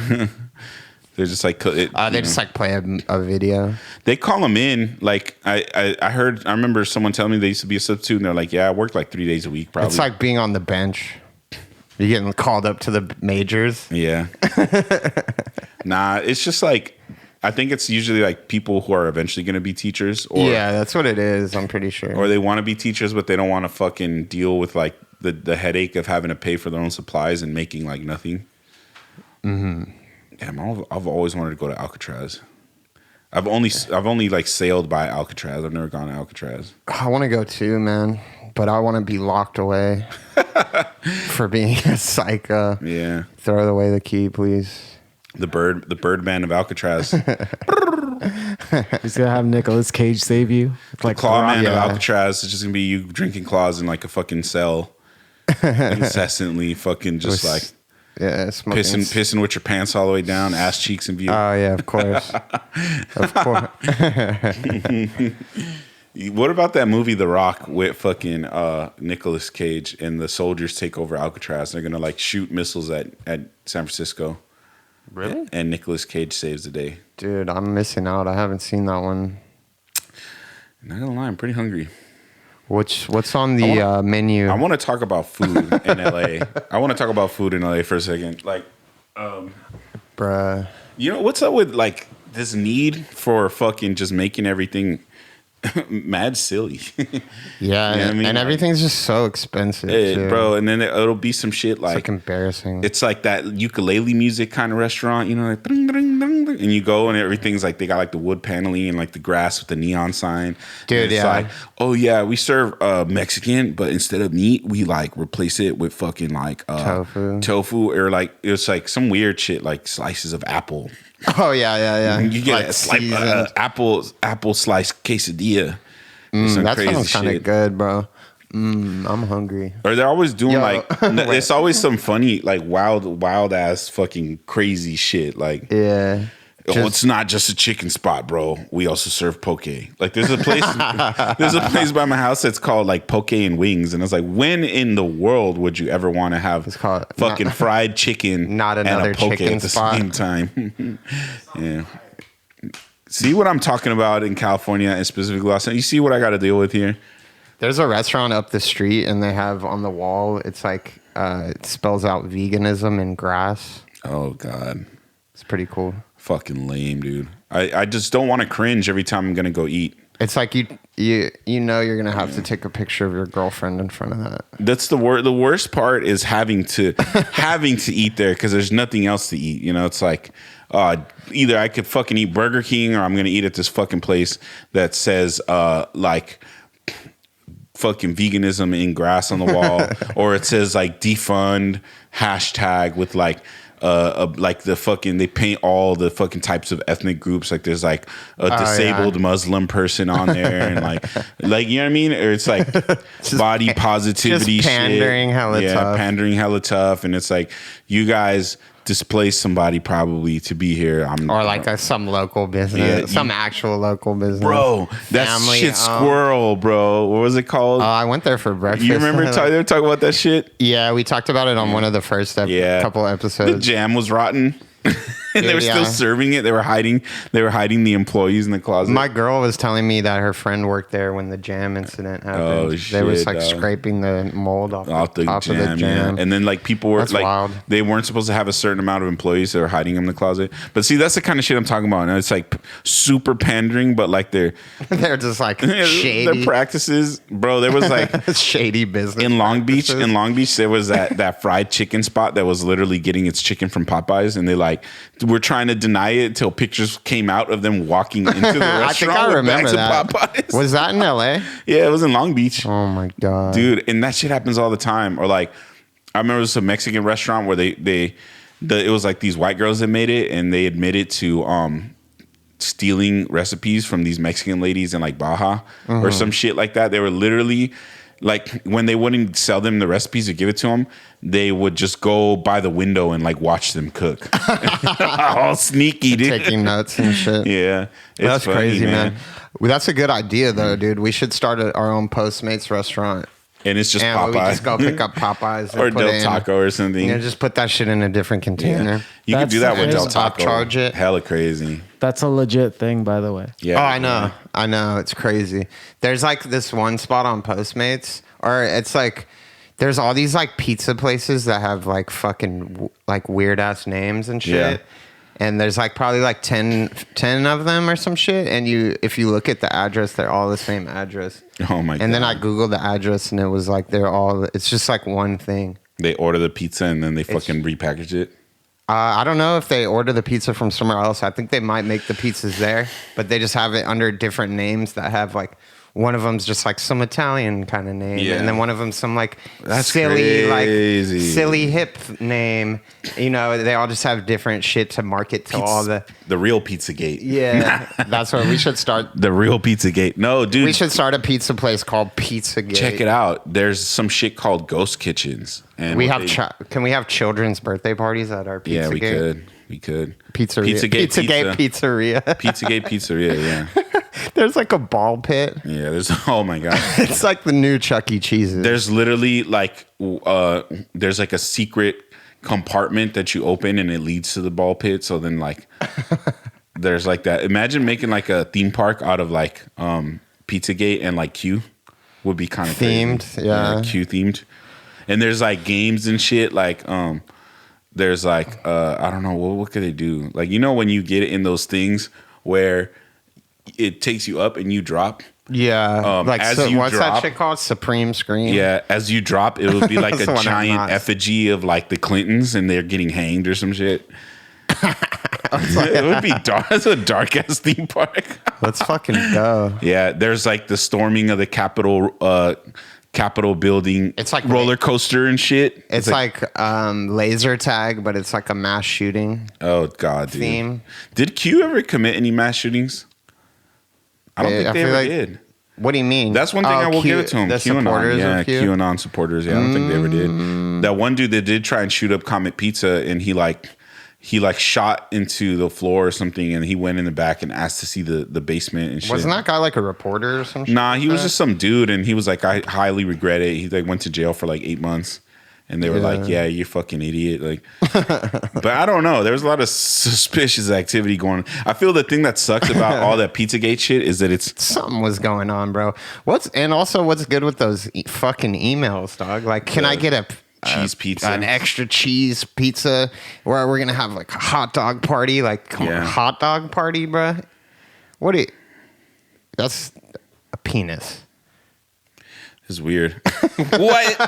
They're just like
they just like play a video.
They call them in. Like I remember someone telling me they used to be a substitute, and they're like, yeah, I work like 3 days a week. Probably.
It's like being on the bench. You're getting called up to the majors.
Yeah. Nah, it's just like, I think it's usually like people who are eventually going to be teachers. Or,
yeah, that's what it is. I'm pretty sure.
Or they want to be teachers, but they don't want to fucking deal with like the headache of having to pay for their own supplies and making like nothing. Mm-hmm. Damn, I've always wanted to go to Alcatraz. I've only like sailed by Alcatraz. I've never gone to Alcatraz.
I want to go too, man. But I want to be locked away for being a psycho.
Yeah.
Throw away the key, please.
The Birdman of Alcatraz.
He's gonna have Nicolas Cage save you.
It's like Clawman of Alcatraz. It's just gonna be you drinking claws in like a fucking cell, incessantly, fucking just like pissing with your pants all the way down, ass cheeks in view.
Oh yeah, of course, of course.
What about that movie The Rock with fucking Nicolas Cage and the soldiers take over Alcatraz? They're gonna like shoot missiles at San Francisco.
Really?
And Nicolas Cage saves the day.
Dude, I'm missing out. I haven't seen that one.
Not gonna lie, I'm pretty hungry.
What's on the menu?
I want to talk about food in LA. I want to talk about food in LA for a second. Like,
bruh.
You know what's up with like this need for fucking just making everything mad silly?
Yeah, you know I mean? And everything's just so expensive,
bro. And then it'll be some shit like,
it's like embarrassing.
It's like that ukulele music kind of restaurant, you know, like ding, ding, ding, ding, and you go and everything's like they got like the wood paneling and like the grass with the neon sign.
Dude,
it's like, oh yeah, we serve Mexican, but instead of meat, we like replace it with fucking like tofu, or like it's like some weird shit like slices of apple.
Oh yeah.
You get like apple slice quesadilla.
That sounds kind of good, bro. I'm hungry.
Or they're always doing it's always some funny like wild ass fucking crazy shit. Like it's not just a chicken spot, bro. We also serve poke. Like there's a place by my house that's called like poke and wings, and it's like, when in the world would you ever want to have fucking fried chicken,
not another
and a poke
chicken
at the
spot.
same time? Yeah. See what I'm talking about in California and specifically Los Angeles? You see what I got to deal with here?
There's a restaurant up the street, and they have on the wall, it's like it spells out veganism in grass.
Oh God,
it's pretty cool.
Fucking lame, dude. I just don't want to cringe every time I'm gonna go eat.
It's like you know you're gonna have to take a picture of your girlfriend in front of that.
That's the worst. The worst part is having to eat there because there's nothing else to eat. You know, it's like either I could fucking eat Burger King or I'm gonna eat at this fucking place that says like fucking veganism in grass on the wall, or it says like defund hashtag with like the fucking, they paint all the fucking types of ethnic groups, like there's like a disabled Muslim person on there, and like you know what I mean, or it's like body positivity,
just pandering
shit.
Tough.
Pandering hella tough, and it's like, you guys displace somebody probably to be here.
Or like some local business, some actual local business.
Bro, that shit Squirrel, bro. What was it called?
I went there for breakfast.
You remember they were talking about that shit?
Yeah, we talked about it on one of the first couple episodes.
The jam was rotten. and they were still serving it. They were hiding the employees in the closet.
My girl was telling me that her friend worked there when the jam incident happened.
Oh,
they was like scraping the mold off the top of the jam.
Yeah. And then like people were wild. They weren't supposed to have a certain amount of employees that were hiding in the closet. But see, that's the kind of shit I'm talking about. And it's like super pandering, but like they're
just like shady.
Their practices, bro. There was like
shady business
in Long Beach. In Long Beach, there was that fried chicken spot that was literally getting its chicken from Popeyes, and they like were trying to deny it until pictures came out of them walking into the restaurant.
I think I remember that.
Popeyes.
Was that in LA?
Yeah, it was in Long Beach.
Oh my god,
dude! And that shit happens all the time. Or like, I remember it was a Mexican restaurant where it was like these white girls that made it, and they admitted to stealing recipes from these Mexican ladies in like Baja or some shit like that. They were literally like, when they wouldn't sell them the recipes or give it to them, they would just go by the window and like watch them cook. All sneaky, dude.
Taking notes and shit.
Yeah.
That's funny, crazy, man. Well, that's a good idea though, dude. We should start our own Postmates restaurant.
And it's just Popeyes.
We just go pick up Popeyes
or Del Taco or something.
Just put that shit in a different container.
Yeah. You could do that with Del Taco.
Upcharge it.
Hella crazy.
That's a legit thing, by the way.
Yeah.
Oh, I know. Yeah. I know. It's crazy. There's like this one spot on Postmates, or it's like there's all these like pizza places that have like fucking like weird ass names and shit. Yeah. And there's like probably like 10 of them or some shit. And if you look at the address, they're all the same address.
Oh my God.
And then I Googled the address and it was like it's just like one thing.
They order the pizza and then they fucking repackage it?
I don't know if they order the pizza from somewhere else. I think they might make the pizzas there, but they just have it under different names that have like, one of them's just like some Italian kind of name, and then one of them's some like silly hip name. You know, they all just have different shit to market to all the
real Pizzagate.
Yeah, that's what we should start.
The real Pizzagate. No, dude,
we should start a pizza place called Pizzagate.
Check it out. There's some shit called ghost kitchens, and
we have. Can we have children's birthday parties at our Pizzagate?
Yeah, we could. We could.
Pizzagate Pizzeria.
Pizzagate Pizzeria, yeah.
There's like a ball pit.
Yeah, oh my God.
It's like the new Chuck E. Cheese's.
There's literally like, there's like a secret compartment that you open and it leads to the ball pit. So then like, there's like that. Imagine making like a theme park out of like Pizzagate and like Q would be kind of
themed.
Crazy. Yeah. Q themed. And there's like games and shit like, there's like I don't know what could they do, like, you know, when you get in those things where it takes you up and you drop,
like what's drop, that shit called, Supreme Screen?
Yeah, as you drop it would be like a giant effigy of like the Clintons and they're getting hanged or some shit. It would be dark. That's a dark ass theme park.
Let's fucking go.
Yeah, there's like the storming of the Capitol building.
It's like
roller coaster and shit.
It's like laser tag, but it's like a mass shooting.
Oh God, dude.
Theme.
Did Q ever commit any mass shootings? I don't think they ever did.
What do you mean?
That's one thing I will give it to him.
The supporters of Q?
QAnon supporters. Yeah, I don't think they ever did. That one dude that did try and shoot up Comet Pizza, and he shot into the floor or something, and he went in the back and asked to see the basement and shit.
Wasn't that guy like a reporter or some shit?
Nah, he was just some dude, and he was like, I highly regret it. He like went to jail for like 8 months. And they were like, yeah, you fucking idiot. Like, but I don't know. There was a lot of suspicious activity going on. I feel the thing that sucks about all that Pizzagate shit is that
something was going on, bro. What's good with those fucking emails, dog? Like, can I get a
cheese pizza,
an extra cheese pizza, where we're gonna have like a hot dog party, hot dog party, bro? That's a penis.
It's weird. What?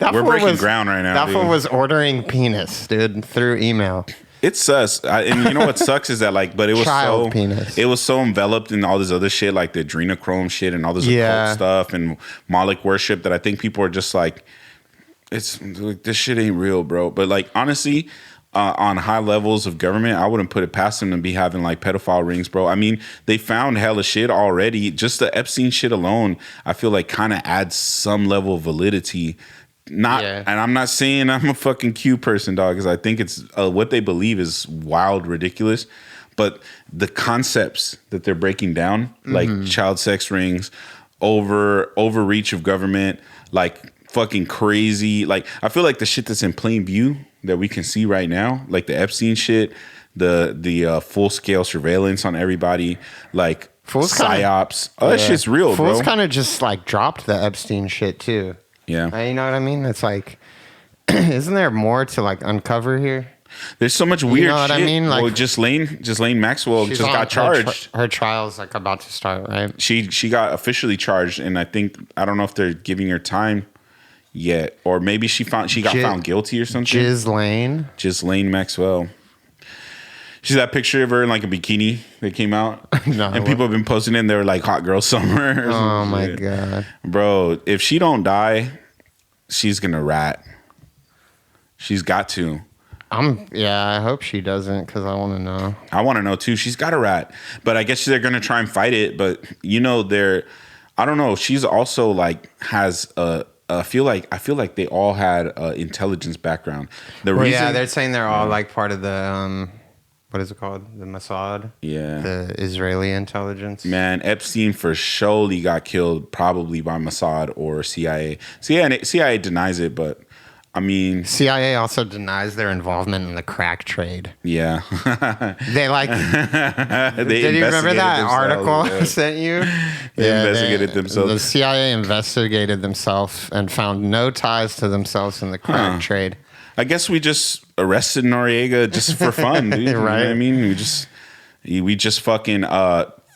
We're breaking ground right now.
That fool was ordering penis, dude, through email.
It's sus. And you know what sucks is that like, but it was
penis.
It was so enveloped in all this other shit, like the adrenochrome shit and all this occult stuff and Moloch worship, that I think people are just like, it's like, this shit ain't real, bro. But like, honestly, on high levels of government, I wouldn't put it past them to be having like pedophile rings, bro. I mean, they found hella shit already. Just the Epstein shit alone, I feel like kind of adds some level of validity. And I'm not saying I'm a fucking Q person, dog, because I think it's what they believe is wild, ridiculous. But the concepts that they're breaking down, like child sex rings, overreach of government, like fucking crazy. Like, I feel like the shit that's in plain view that we can see right now, like the Epstein shit, the full scale surveillance on everybody, like
Fool's
psyops. That shit's real, bro.
Fool's kind of just like dropped the Epstein shit too.
Yeah.
You know what I mean? It's like, isn't there more to like uncover here?
There's so much weird
know what
shit.
I mean? Like,
well, Ghislaine Maxwell just got charged.
Her trial's like about to start, right?
She got officially charged, and I don't know if they're giving her time yet, or maybe she got found guilty or something. Ghislaine Maxwell. She's that picture of her in like a bikini that came out, and people have been posting it. And they were like "hot girl summer."
Oh my god,
bro! If she don't die, she's gonna rat. She's got to.
I hope she doesn't, because I want to know.
I want to know too. She's got a rat, but I guess they're gonna try and fight it. But I don't know. She's also like has a. I feel like they all had intelligence background.
They're saying they're all like part of the what is it called? The Mossad?
Yeah.
The Israeli intelligence.
Man, Epstein for surely got killed probably by Mossad or CIA. CIA denies it, but I mean...
CIA also denies their involvement in the crack trade.
Yeah.
They like... Did you remember that article I sent you?
They investigated themselves.
The CIA investigated themselves and found no ties to themselves in the crack trade.
I guess we just arrested Noriega just for fun, dude.
Right.
You know what I mean? We just fucking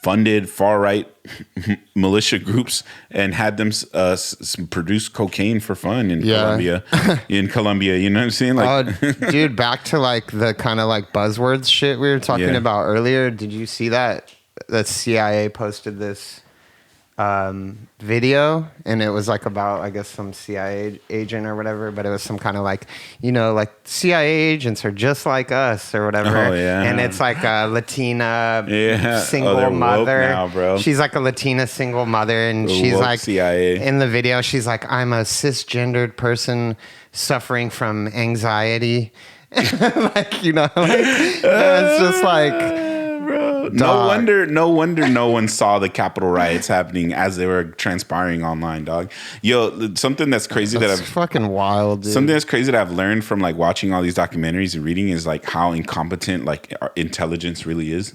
funded far-right militia groups and had them produce cocaine for fun in Colombia. In Colombia, you know what I'm saying? Like,
dude, back to like the kind of like buzzwords shit we were talking about earlier. Did you see that? The CIA posted this video, and it was like about, I guess, some CIA agent or whatever, but it was some kind of like, like CIA agents are just like us or whatever.
Oh, yeah.
And it's like a Latina single mother.
Now, bro.
She's like a Latina single mother, and she's like
CIA.
In the video, she's like, I'm a cisgendered person suffering from anxiety. Like, it's just like,
no wonder no one saw the Capitol riots happening as they were transpiring online, dog. Yo, something that's crazy
that's fucking wild, dude.
Something that's crazy that I've learned from like watching all these documentaries and reading is like how incompetent like our intelligence really is.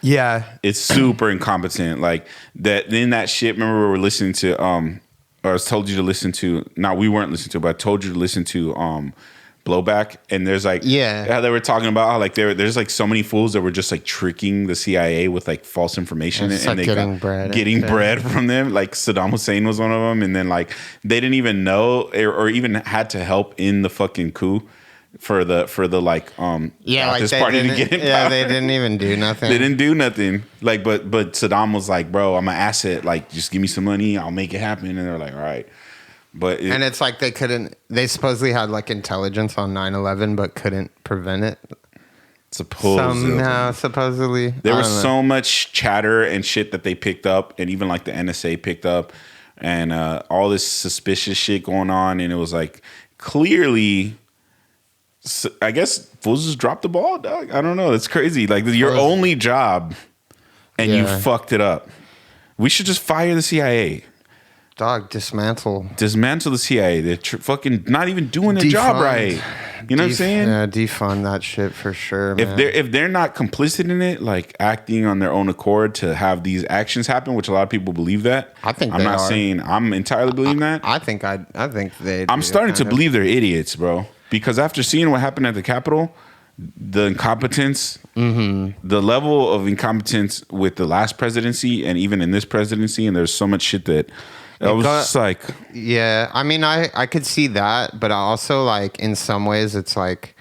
Yeah.
It's super incompetent. Like that in that shit, remember we were listening to or I told you to listen to, we weren't listening to, but I told you to listen to Blowback, and there's like how they were talking about how like there's like so many fools that were just like tricking the CIA with like false information and
like
they
getting
bread from them. Like Saddam Hussein was one of them, and then like they didn't even know or even had to help in the fucking coup for the like
like
this party to get in power.
They didn't even do nothing.
They didn't do nothing. Like but Saddam was like, bro, I'm an asset. Like just give me some money, I'll make it happen. And they're like, all right. And
it's like they supposedly had like intelligence on 9/11, but couldn't prevent it. Supposedly.
There was so much chatter and shit that they picked up, and even like the NSA picked up, and all this suspicious shit going on. And it was like, clearly, I guess fools just dropped the ball, dog. I don't know. It's crazy. Like your only job, and you fucked it up. We should just fire the CIA.
Dog, dismantle
the CIA. They're fucking not even doing their job right. You know what I'm saying?
Yeah, defund that shit for sure, man.
If they're not complicit in it, like acting on their own accord to have these actions happen, which a lot of people believe that. I'm not saying I'm entirely believing that.
I think they.
I'm starting to believe they're idiots, bro. Because after seeing what happened at the Capitol, the incompetence, the level of incompetence with the last presidency and even in this presidency, and there's so much shit that. I was just like...
Yeah, I mean, I could see that, but also, like, in some ways, it's like,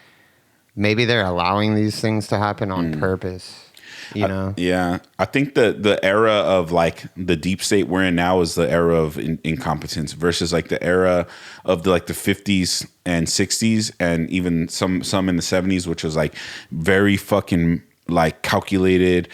maybe they're allowing these things to happen on purpose, you know?
Yeah. I think the era of, like, the deep state we're in now is the era of incompetence versus, like, the era of, the 50s and 60s and even some in the 70s, which was, like, very fucking... like calculated,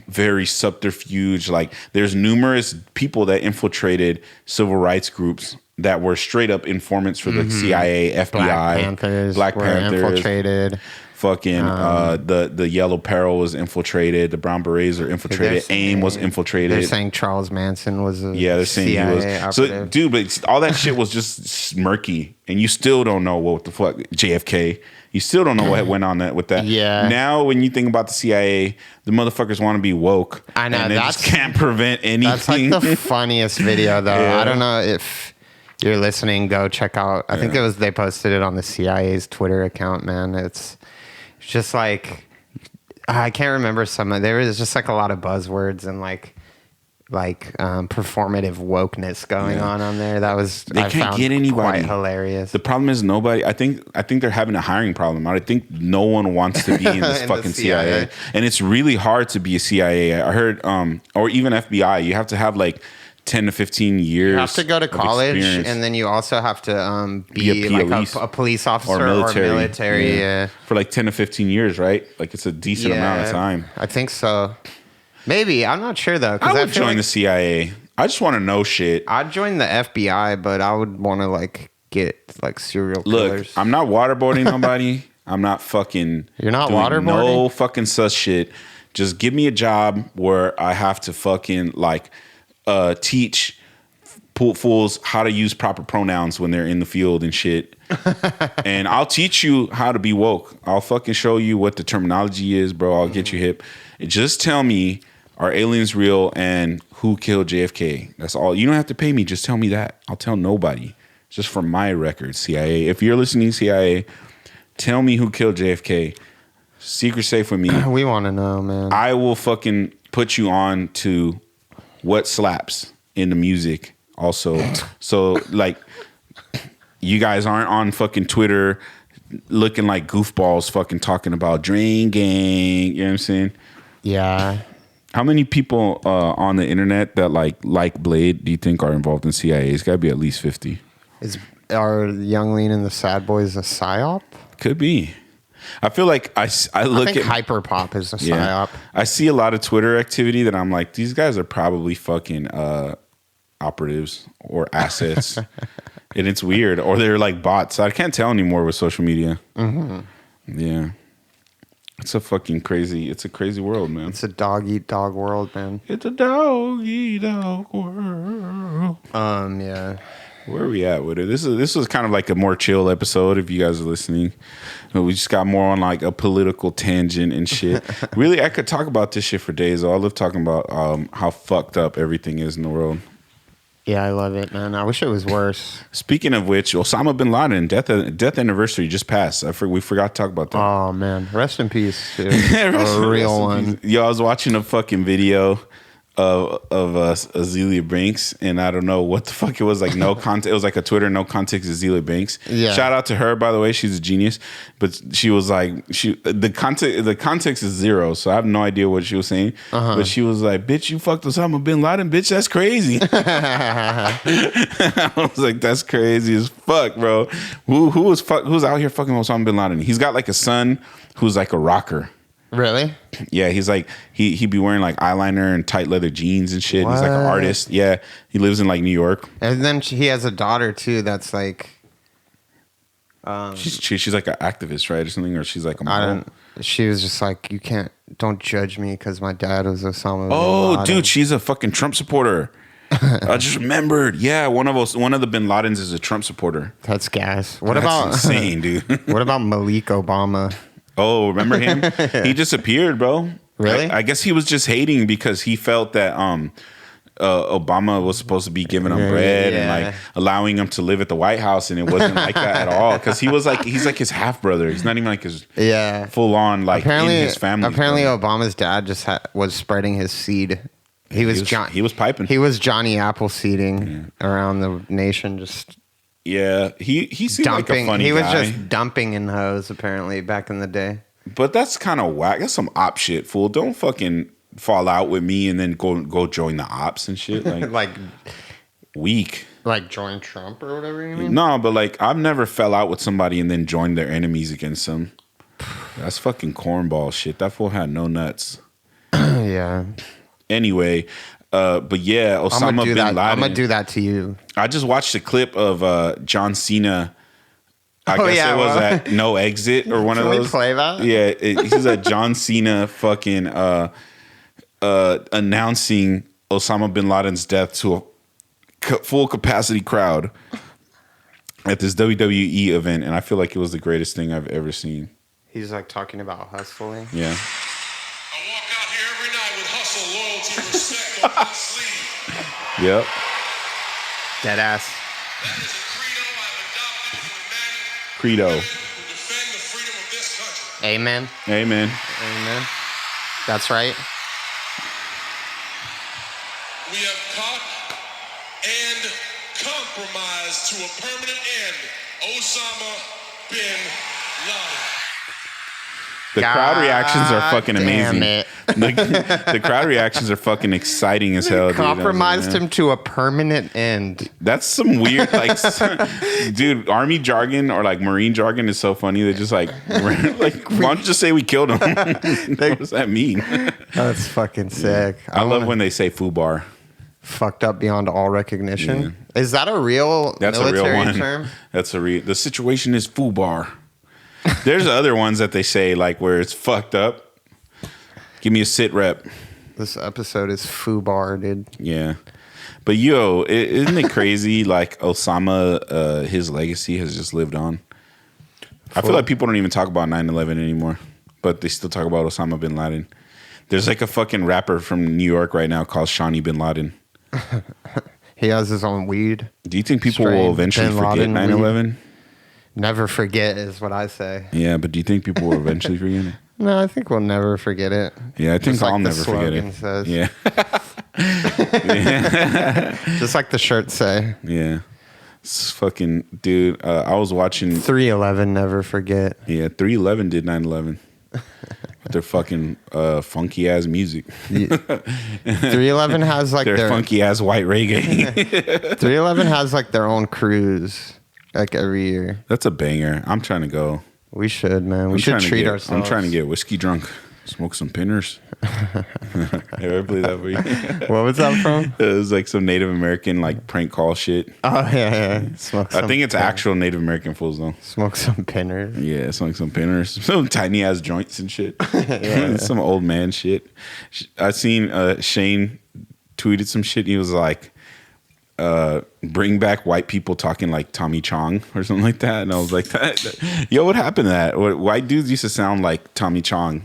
very subterfuge. Like there's numerous people that infiltrated civil rights groups that were straight up informants for the CIA, FBI, Black Panthers
infiltrated.
Fucking the Yellow Peril was infiltrated. The Brown Berets are infiltrated. AIM was infiltrated.
They're saying Charles Manson was a
they're saying
CIA
he was.
operative.
So, dude, but all that shit was just murky, and you still don't know what the fuck JFK. You still don't know what went on with that.
Yeah.
Now, when you think about the CIA, the motherfuckers want to be woke.
I know,
and they just can't prevent anything.
That's like the funniest video, though.
Yeah.
I don't know if you're listening. Go check out. I think they posted it on the CIA's Twitter account. Man, it's just like I can't remember some. There was just like a lot of buzzwords and like performative wokeness going on there. That was
they can't get anybody.
Quite hilarious.
The problem is nobody. I think they're having a hiring problem. I think no one wants to be in this
In
fucking
the CIA.
and it's really hard to be a CIA. I heard, or even FBI. You have to have like 10 to 15 years.
You have to go to college,
experience.
and then you also have to
Be a
like
police.
a police officer
Or military.
Yeah.
For like 10 to 15 years, right? Like it's a decent amount of time.
I think so. Maybe. I'm not sure though.
I would
feel
join
like
the CIA. I just want to know shit.
I'd join the FBI, but I would want to like get like serial
Look,
killers.
I'm not waterboarding nobody. I'm not fucking.
You're not
doing
waterboarding?
No fucking sus shit. Just give me a job where I have to fucking like teach fools how to use proper pronouns when they're in the field and shit. And I'll teach you how to be woke. I'll fucking show you what the terminology is, bro. I'll get you hip. Just tell me, are aliens real and who killed JFK? That's all. You don't have to pay me. Just tell me that. I'll tell nobody. Just for my record, CIA. If you're listening, CIA, tell me who killed JFK. Secret safe with me.
We want to know, man.
I will fucking put you on to what slaps in the music also. So, like, you guys aren't on fucking Twitter looking like goofballs fucking talking about Drain Gang. You know what I'm saying?
Yeah.
How many people on the internet that like Blade do you think are involved in CIA? It's got to be at least 50.
Are Young Lean and the Sad Boys a psyop?
Could be. I feel like I look
I think
at
Hyperpop is a psyop.
yeah. I see a lot of Twitter activity that I'm like, these guys are probably fucking operatives or assets, and it's weird, or they're like bots. I can't tell anymore with social media. Mm-hmm. Yeah, it's a fucking crazy. It's a crazy world, man.
It's a dog eat dog world, man.
It's a dog eat dog world.
Yeah.
Where are we at with it? This was kind of like a more chill episode. If you guys are listening, we just got more on like a political tangent and shit. Really, I could talk about this shit for days. I love talking about how fucked up everything is in the world.
Yeah, I love it, man. I wish it was worse.
Speaking of which, Osama bin Laden death anniversary just passed. We forgot to talk about that.
Oh man, rest in peace, dude. A real one.
Yo, I was watching a fucking video of Azealia Banks, and I don't know what the fuck it was. Like no context. It was like a Twitter no context Azealia Banks.
Yeah.
Shout out to her, by the way. She's a genius. But she was like, the context is zero, so I have no idea what she was saying. But she was like, "Bitch, you fucked Osama bin Laden, bitch. That's crazy." I was like, "That's crazy as fuck, bro. Who's out here fucking Osama bin Laden? He's got like a son who's like a rocker."
Really?
Yeah, he's like he be wearing like eyeliner and tight leather jeans and shit. He's like an artist. Yeah, he lives in like New York.
And then he has a daughter too. That's like,
she's like an activist, right, or something, or she's like a model.
She was just like, don't judge me because my dad was Osama.
Oh,
bin Laden.
dude, she's a fucking Trump supporter. I just remembered. Yeah, one of the Bin Ladens is a Trump supporter.
That's gas. What
That's
about
insane, dude?
What about Malik Obama?
Oh, remember him? He disappeared, bro.
Really?
I guess he was just hating because he felt that Obama was supposed to be giving him bread and like allowing him to live at the White House, and it wasn't like that at all. Because he's like his half brother. He's not even like his full on like
apparently,
in his family.
Apparently, Obama's dad just was spreading his seed. He was
piping.
He was Johnny Appleseeding around the nation, just.
Yeah, he seemed like a funny guy.
He was just dumping in hoes, apparently, back in the day.
But that's kind of whack. That's some op shit, fool. Don't fucking fall out with me and then go join the ops and shit. Like,
like
weak.
Like join Trump or whatever you mean?
No, but like I've never fell out with somebody and then joined their enemies against them. That's fucking cornball shit. That fool had no nuts.
Yeah.
Anyway, But yeah, Osama bin Laden.
I'm gonna do that to you.
I just watched a clip of John Cena. I guess it was at No Exit or one of those.
Can we play that?
Yeah, he's at John Cena fucking announcing Osama bin Laden's death to a full capacity crowd at this WWE event, and I feel like it was the greatest thing I've ever seen.
He's like talking about hustling.
Yeah.
I walk out here every night with hustle, loyalty, respect on my sleeve.
Yep.
Dead ass.
That is a credo I've adopted for the men
Credo.
who defend the freedom of this country.
Amen.
Amen.
Amen. That's right.
We have caught and compromised to a permanent end Osama bin Laden.
The crowd reactions are fucking
damn
amazing.
it.
The crowd reactions are fucking exciting as hell.
Compromised
dude.
him to a permanent end.
That's some weird, like, dude. Army jargon or like Marine jargon is so funny. They just like, why don't you just say we killed him? What does that mean?
That's fucking sick.
I love when they say FUBAR.
Fucked up beyond all recognition. Is that a real
That's
military
a real one.
term?
That's a real. The situation is FUBAR. There's other ones that they say like where it's fucked up. Give me a sit rep.
This episode is FUBAR, dude.
Yeah. But yo, isn't it crazy? Like Osama, his legacy has just lived on. I feel like people don't even talk about 9/11 anymore, but they still talk about Osama bin Laden. There's like a fucking rapper from New York right now called Shawnee bin Laden.
He has his own weed.
Do you think people
Strain
will eventually
bin
forget
Laden
9/11?
Never forget is what I say.
Yeah, but do you think people will eventually forget it?
No, I think we'll never forget it.
Yeah, I think
Just like
I'll
the
never forget
slogan
it.
says.
Yeah.
Just like the shirts say.
Yeah. It's fucking, dude, I was watching.
3/11, never forget.
Yeah, 3/11 did 9/11. With their fucking funky ass music.
3/11 has like
their funky ass white reggae.
3/11 has like their own cruise like every year.
That's a banger. I'm trying to go.
We should, man. We should treat ourselves.
I'm trying to get whiskey drunk. Smoke some pinners. Ever play that for you?
What was that from?
It was like some Native American like prank call shit.
Oh yeah. Smoke
I think it's actual Native American fools though.
Smoke some pinners.
Yeah, smoke some pinners, some tiny ass joints and shit.
Yeah.
Some old man shit. I seen Shane tweeted some shit. He was like, "Bring back white people talking like Tommy Chong or something like that." And I was like, "Yo, what happened to that? White dudes used to sound like Tommy Chong."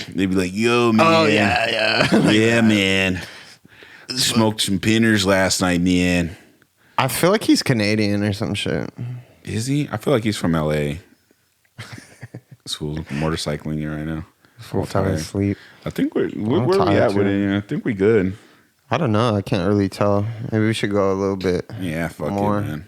They'd be like, "Yo, man.
Oh yeah.
Yeah, man. Smoked some pinners last night, man."
I feel like he's Canadian or some shit.
Is he? I feel like he's from LA. School's motorcycling you right now.
Full time asleep.
I think where
I'm
we
tired,
at with
too.
it? I think we good.
I don't know. I can't really tell. Maybe we should go a little bit.
Yeah, fuck
more.
it, man.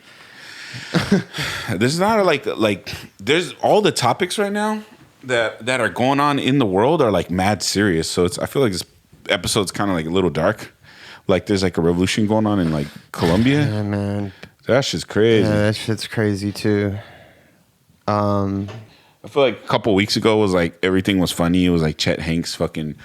There's not like there's all the topics right now that are going on in the world are like mad serious. So I feel like this episode's kind of like a little dark. Like there's like a revolution going on in like Colombia.
Yeah, man.
That shit's crazy.
Yeah, that shit's crazy too.
I feel like a couple weeks ago was like everything was funny. It was like Chet Hanks fucking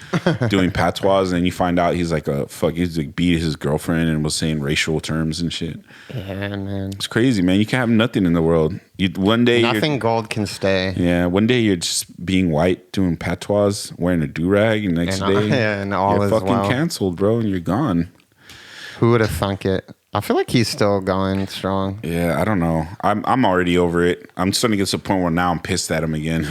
doing patois, and then you find out he's like he's like beat his girlfriend and was saying racial terms and shit.
Yeah, man.
It's crazy, man. You can't have nothing in the world. One day
Nothing gold can stay.
Yeah, one day you're just being white, doing patois, wearing a do rag, and the next day
and all
you're
is
fucking
well.
canceled, bro, and you're gone.
Who would have thunk it? I feel like he's still going strong.
Yeah, I don't know. I'm already over it. I'm starting to get to the point where now I'm pissed at him again.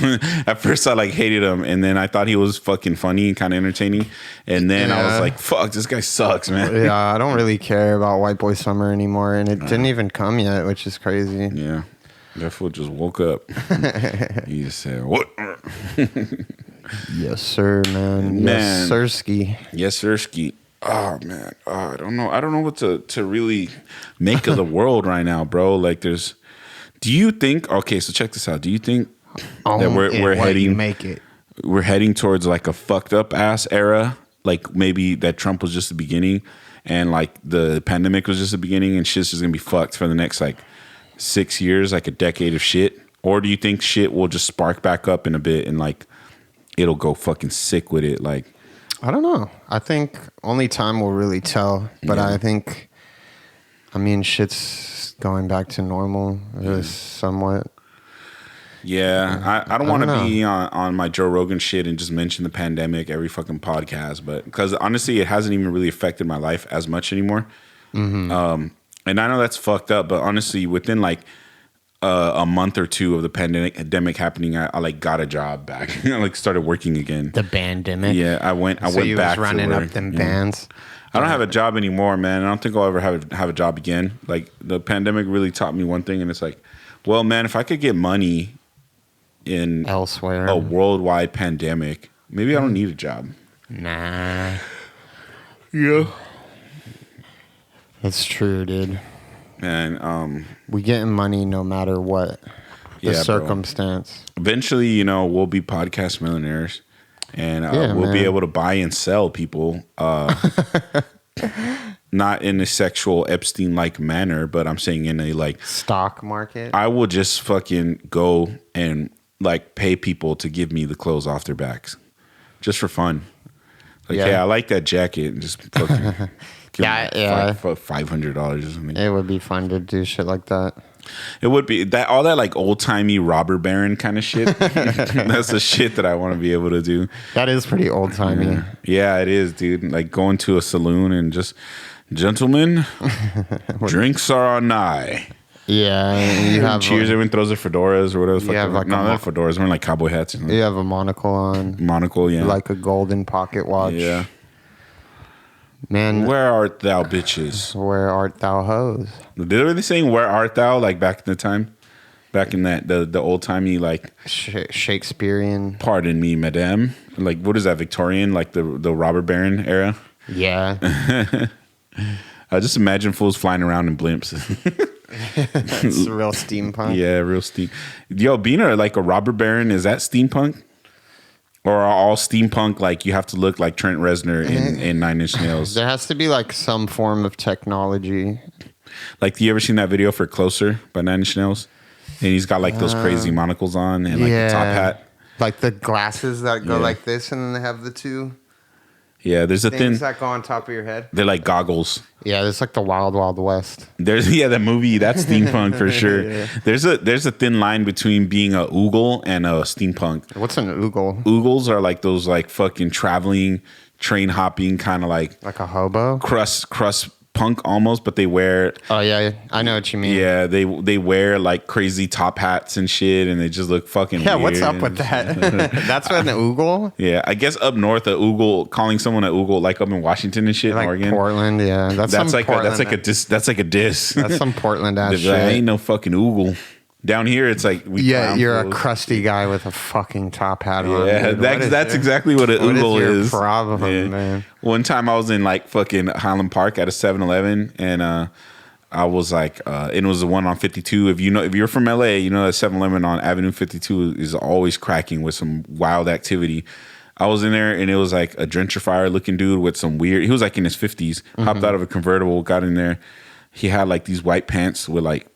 At first I like hated him, and then I thought he was fucking funny and kind of entertaining, and then I was
Yeah.
like, fuck, this guy sucks, man.
Yeah, I don't really care about White Boy Summer anymore, and it didn't even come yet, which is crazy.
Yeah. That fool just woke up. He just said, "What?"
Yes, sir, man.
Man.
Yes, sirski.
Yes, sir, Skeet. Oh man, I don't know. I don't know what to really make of the world right now, bro. Like, do you think? Okay, so check this out. Do you think that we're heading
make it?
We're heading towards like a fucked up ass era? Like maybe that Trump was just the beginning, and like the pandemic was just the beginning, and shit's just gonna be fucked for the next like 6 years, like a decade of shit? Or do you think shit will just spark back up in a bit and like it'll go fucking sick with it? Like,
I don't know. I think only time will really tell. But I think, I mean, shit's going back to normal, somewhat.
Yeah, I don't want to be on my Joe Rogan shit and just mention the pandemic every fucking podcast, but because honestly, it hasn't even really affected my life as much anymore. And I know that's fucked up, but honestly, within like a month or two of the pandemic happening, I like got a job back. I like started working again.
The bandemic.
Yeah, I went
you
back
was running
to
up them bands.
I don't have a job anymore, man. I don't think I'll ever have a job again. Like the pandemic really taught me one thing, and it's like, well, man, if I could get money in
elsewhere,
a worldwide pandemic, maybe I don't need a job.
Nah.
Yeah.
That's true, dude.
And
we getting money no matter what the circumstance.
Bro. Eventually, we'll be podcast millionaires, and we'll be able to buy and sell people. Not in a sexual Epstein-like manner, but I'm saying in a like
stock market.
I will just fucking go and like pay people to give me the clothes off their backs, just for fun. Like, hey, I like that jacket, and just fucking give me $500 or something.
It would be fun to do shit like that.
It would be that all that like old timey robber baron kind of shit. That's the shit that I want to be able to do.
That is pretty old timey.
Yeah, it is, dude. Like going to a saloon and just, gentlemen, drinks are on nigh.
Yeah, you have
cheers. Everyone throws their fedoras or whatever.
You have like
not fedoras. Wearing like cowboy hats.
You have a monocle on.
Monocle, yeah.
Like a golden pocket watch.
Yeah.
Man,
where art thou, bitches?
Where art thou, hoes?
Did they really saying "Where art thou" like back in the time, back in that the old timey like
Shakespearean?
Pardon me, madame. Like what is that Victorian? Like the robber baron era?
Yeah.
I just imagine fools flying around in blimps.
It's real steampunk.
Yeah, real steam. Yo, being a robber baron, is that steampunk? Or are all steampunk like you have to look like Trent Reznor in Nine Inch Nails?
There has to be like some form of technology.
Like, you ever seen that video for Closer by Nine Inch Nails? And he's got like those crazy monocles on and like the top hat.
Like the glasses that go like this and then they have the two.
Yeah, there's a
things that go on top of your head.
They're like goggles.
Yeah, there's like the Wild Wild West.
There's that movie, that's steampunk for sure. Yeah. There's a thin line between being a oogle and a steampunk.
What's an oogle?
Oogles are like those like fucking traveling, train hopping kind of like
a hobo?
Crust punk almost, but they wear.
Oh yeah, I know what you mean.
Yeah, they wear like crazy top hats and shit, and they just look fucking.
Yeah,
weird.
What's up with that? That's what an oogle.
Yeah, I guess up north, a oogle, calling someone a oogle, like up in Washington and shit,
like
in Oregon,
Portland. Yeah, that's like
a diss. That's like a diss.
That's some Portland ass shit.
I ain't no fucking oogle. Down here, it's like
you're a crusty guy with a fucking top hat on.
Yeah, that's exactly what an oogle is.
Problem, man.
One time I was in like fucking Highland Park at a 7-Eleven, and I was like, it was the one on 52. If you're from LA, you know that 7-Eleven on Avenue 52 is always cracking with some wild activity. I was in there, and it was like a gentrifier looking dude with some weird. He was like in his 50s, hopped out of a convertible, got in there. He had like these white pants with like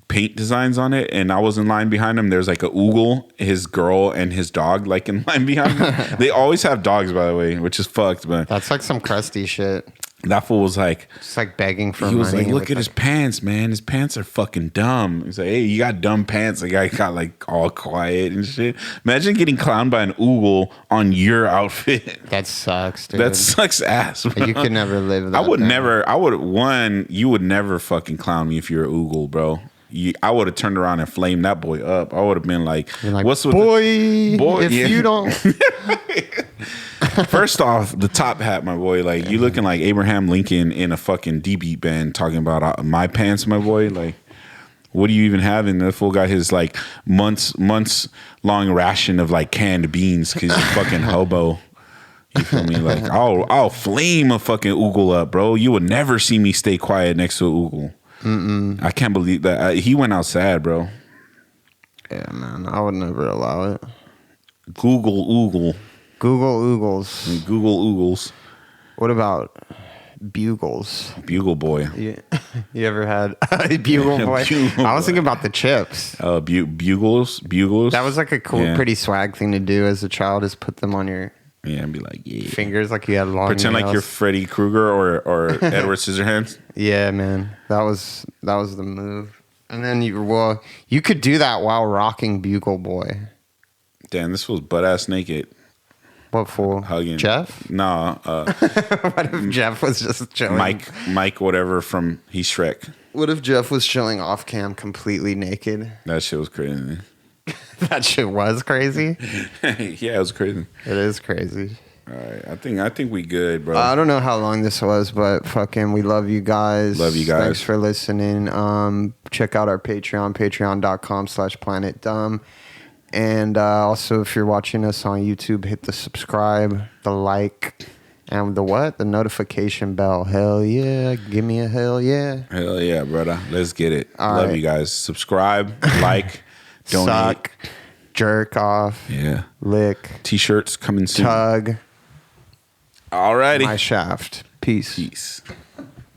paint designs on it, and I was in line behind him. There's like a oogle, his girl, and his dog like in line behind him. They always have dogs, by the way, which is fucked. But
that's like some crusty shit.
That fool was like,
just like begging for money.
He was like, look at his pants, man. His pants are fucking dumb. He's like, hey, you got dumb pants. The guy got like all quiet and shit. Imagine getting clowned by an oogle on your outfit.
That sucks, dude.
That sucks ass, bro.
You could never live that.
You would never fucking clown me if you're an oogle, bro. I would have turned around and flamed that boy up. I would have been like, what's with
boy,
if
you don't.
First off, the top hat, my boy. Like, you looking like Abraham Lincoln in a fucking D-beat band talking about my pants, my boy. Like, what do you even have? And the fool got his like months long ration of like canned beans because he's a fucking hobo. You feel me? Like, I'll flame a fucking oogle up, bro. You would never see me stay quiet next to an oogle. I can't believe that. He went out sad, bro.
Yeah, man. I would never allow it.
Google oogle.
Google oogles.
Google oogles.
What about bugles?
Bugle boy.
You ever had a bugle boy? I was thinking about the chips.
Bugles.
That was like a cool, pretty swag thing to do as a child, is put them on your
Yeah, and be like, yeah.
Fingers like you had long
Pretend
nails.
like you're Freddy Krueger or Edward Scissorhands.
Yeah, man. That was the move. And then you could do that while rocking Bugle Boy.
Damn, this was butt ass naked.
What fool?
Hugging
Jeff?
Nah,
What if Jeff was just chilling?
Mike, whatever from He's Shrek.
What if Jeff was chilling off cam completely naked?
That shit was crazy.
That shit was crazy.
Yeah, it was crazy.
It is crazy.
All right, I think we good, bro.
I don't know how long this was, but fucking, we love you guys.
Love you guys.
Thanks for listening. Check out our Patreon, patreon.com/planetdumb. And also, if you're watching us on YouTube, hit the subscribe, the like, and the what? The notification bell. Hell yeah. Give me a hell yeah.
Hell yeah, brother. Let's get it.
All
Love
right.
you guys. Subscribe, like, donate.
Suck, jerk off,
Yeah.
lick,
T-shirts coming soon.
tug,
Alrighty.
my shaft. Peace.
Peace.